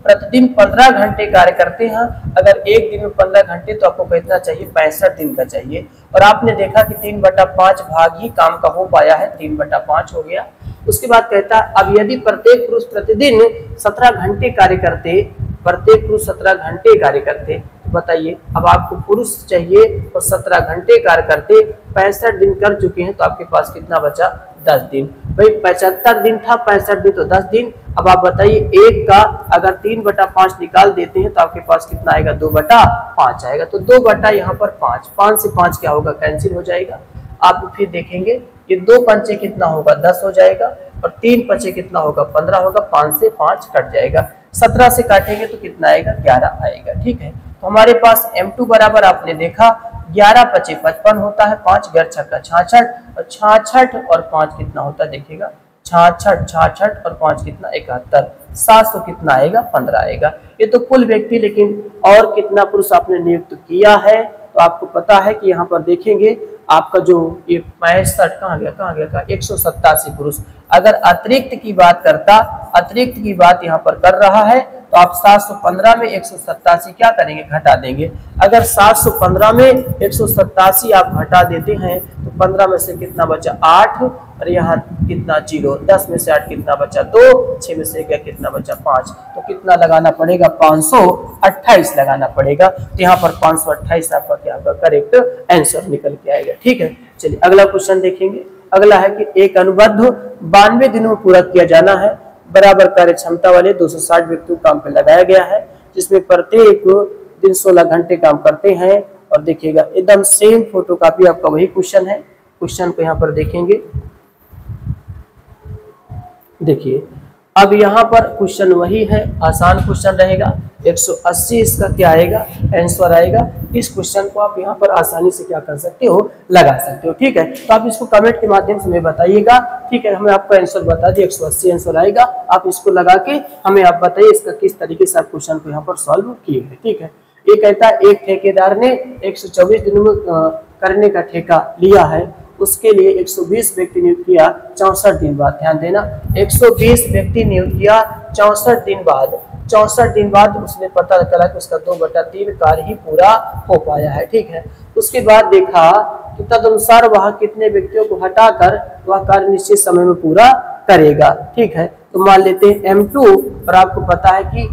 प्रतिदिन 15 घंटे कार्य करते हैं। अगर एक दिन में 15 घंटे तो आपको कितना चाहिए, 65 दिन का चाहिए। और आपने देखा कि 3/5 भाग ही काम का हो पाया है, 3/5 हो गया। उसके बाद कहता है अब यदि प्रत्येक पुरुष प्रतिदिन 17 घंटे कार्य करते, प्रत्येक पुरुष 17 घंटे कार्य करते, तो बताइए अब आपको पुरुष चाहिए और 17 घंटे कार्य करते, 65 दिन कर चुके हैं, तो आपके पास कितना बचा, 10 दिन। भाई 75 दिन था, 65 दिन तो 10 दिन। अब आप बताइए एक का अगर 3/5 निकाल देते हैं तो आपके पास कितना आएगा, 2/5 आएगा। तो 2 यहाँ पर 5 से 5 क्या होगा, कैंसिल हो जाएगा। आप फिर देखेंगे ये 2 पंचे कितना होगा, 10 हो जाएगा और 3 पंचे कितना होगा, 15 होगा। 5 से 5 कट जाएगा। 17 से काटेंगे तो कितना आएगा, 11 आएगा। ठीक है, तो हमारे पास M2 बराबर आपने देखा 11 पचे 55 होता है, 5 घर छक्का 66 और 66 और 5 कितना होता है, देखिएगा 66 और 5 कितना 71, 700 कितना आएगा, 15 आएगा। ये तो कुल व्यक्ति, लेकिन और कितना पुरुष आपने नियुक्त किया है तो आपको पता है कि यहाँ पर देखेंगे आपका जो ये 65 कहाँ गया 187 पुरुष। अगर अतिरिक्त की बात करता, अतिरिक्त की बात यहाँ पर कर रहा है तो आप 715 में 187 क्या करेंगे, घटा देंगे। अगर 715 में 187 आप घटा देते हैं तो 15 में से कितना बचा, 8 और यहाँ कितना 0, 10 में से 8 कितना बचा, 2, 6 में से क्या कितना बचा, 5। तो कितना लगाना पड़ेगा, 528 लगाना पड़ेगा। तो यहाँ पर 528 आपका क्या होगा, करेक्ट आंसर निकल के आएगा। ठीक है, चलिए अगला क्वेश्चन देखेंगे। अगला है कि एक अनुबंध 92 दिनों में पूरा किया जाना है। बराबर कार्य क्षमता वाले 260 व्यक्तियों काम पे लगाया गया है, जिसमें प्रत्येक दिन 16 घंटे काम करते हैं। और देखिएगा एकदम सेम फोटोकॉपी आपका वही क्वेश्चन है। क्वेश्चन को यहाँ पर देखेंगे, देखिए अब यहाँ पर क्वेश्चन वही है, आसान क्वेश्चन रहेगा। 180 इसका क्या आएगा, आंसर आएगा। इस क्वेश्चन को आप यहाँ पर आसानी से क्या कर सकते हो, लगा सकते हो। ठीक है, तो आप इसको कमेंट के माध्यम से हमें बताइएगा। ठीक है, हमें आपका आंसर बता दिए, 180 आंसर आएगा। आप इसको लगा के हमें आप बताइए इसका किस तरीके से आप क्वेश्चन को यहाँ पर सॉल्व किए हैं। ठीक है, ये कहता है एक ठेकेदार ने 124 दिनों में करने का ठेका लिया है, उसके लिए 120 व्यक्ति नियुक्त किया 64 दिन बाद। ध्यान देना, 120 व्यक्ति नियुक्त किया 64 दिन बाद। 64 दिन बाद उसने पता चला कि उसका 2/3 कार्य ही पूरा हो पाया है। ठीक है, उसके बाद देखा कि तदनुसार वह कितने व्यक्तियों को हटाकर वह कार्य निश्चित समय में पूरा करेगा। ठीक है, तो मान लेते हैं M2, और आपको पता है कि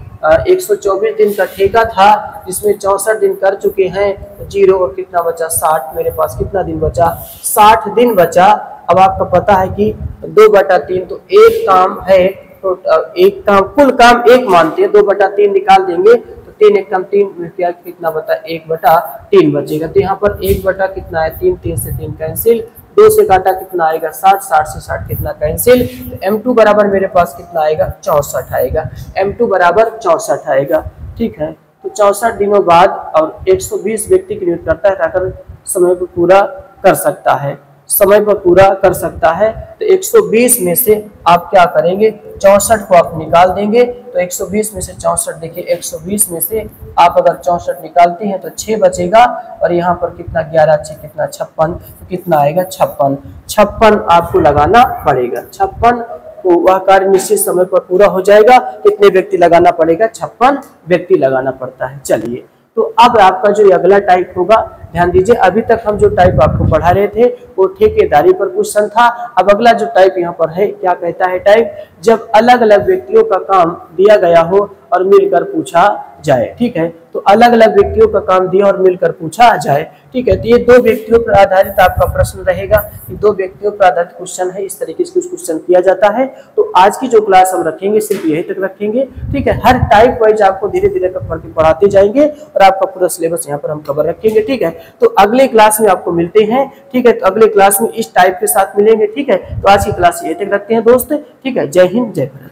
124 दिन का ठेका था जिसमें 64 दिन कर चुके हैं, 0 और कितना बचा 60। मेरे पास कितना दिन बचा, 60 दिन बचा। अब आपको पता है कि 2/3 तो एक काम है, तो एक काम कुल काम एक मानते हैं, 2/3 निकाल देंगे तो 3 एक कम 3 कितना बता 1/3 बचेगा। तो यहाँ पर 1 बटा कितना है 3, 3 से 3 कैंसिल, 2 से काटा कितना आएगा 60, 60 से 60 कितना कैंसिल। तो M2 बराबर मेरे पास कितना आएगा 64 आएगा, M2 बराबर 64 आएगा। ठीक है, तो 64 दिनों बाद और 120 व्यक्ति की नियुक्त करता है, अगर समय पर पूरा कर सकता है, समय पर पूरा कर सकता है। तो 120 में से आप क्या करेंगे, 64 को आप निकाल देंगे। तो 120 में से 64, देखिए 120 में से आप अगर 64 निकालते हैं तो 6 बचेगा, और यहाँ पर कितना 11 6 कितना 56, तो कितना आएगा 56। 56 आपको लगाना पड़ेगा, 56 को वह कार्य निश्चित समय पर पूरा हो जाएगा। कितने व्यक्ति लगाना पड़ेगा, 56 व्यक्ति लगाना पड़ता है। चलिए, तो अब आपका जो अगला टाइप होगा, ध्यान दीजिए, अभी तक हम जो टाइप आपको पढ़ा रहे थे वो ठेकेदारी पर क्वेश्चन था। अब अगला जो टाइप यहाँ पर है, क्या कहता है टाइप, जब अलग अलग व्यक्तियों का काम दिया गया हो और मिलकर पूछा जाए। ठीक है, तो अलग अलग व्यक्तियों का काम दिया और मिलकर पूछा जाए। ठीक है, तो ये 2 व्यक्तियों पर आधारित आपका प्रश्न रहेगा, कि 2 व्यक्तियों पर आधारित क्वेश्चन है, इस तरीके से क्वेश्चन किया जाता है। तो आज की जो क्लास हम रखेंगे सिर्फ यही तक रखेंगे। ठीक है, हर टाइप वाइज आपको धीरे धीरे करके पढ़ाते जाएंगे और आपका पूरा सिलेबस यहाँ पर हम कवर रखेंगे। ठीक है, तो अगले क्लास में आपको मिलते हैं। ठीक है, तो अगले क्लास में इस टाइप के साथ मिलेंगे। ठीक है, तो आज की क्लास यही तक रखते हैं दोस्त। ठीक है, जय हिंद, जय भारत।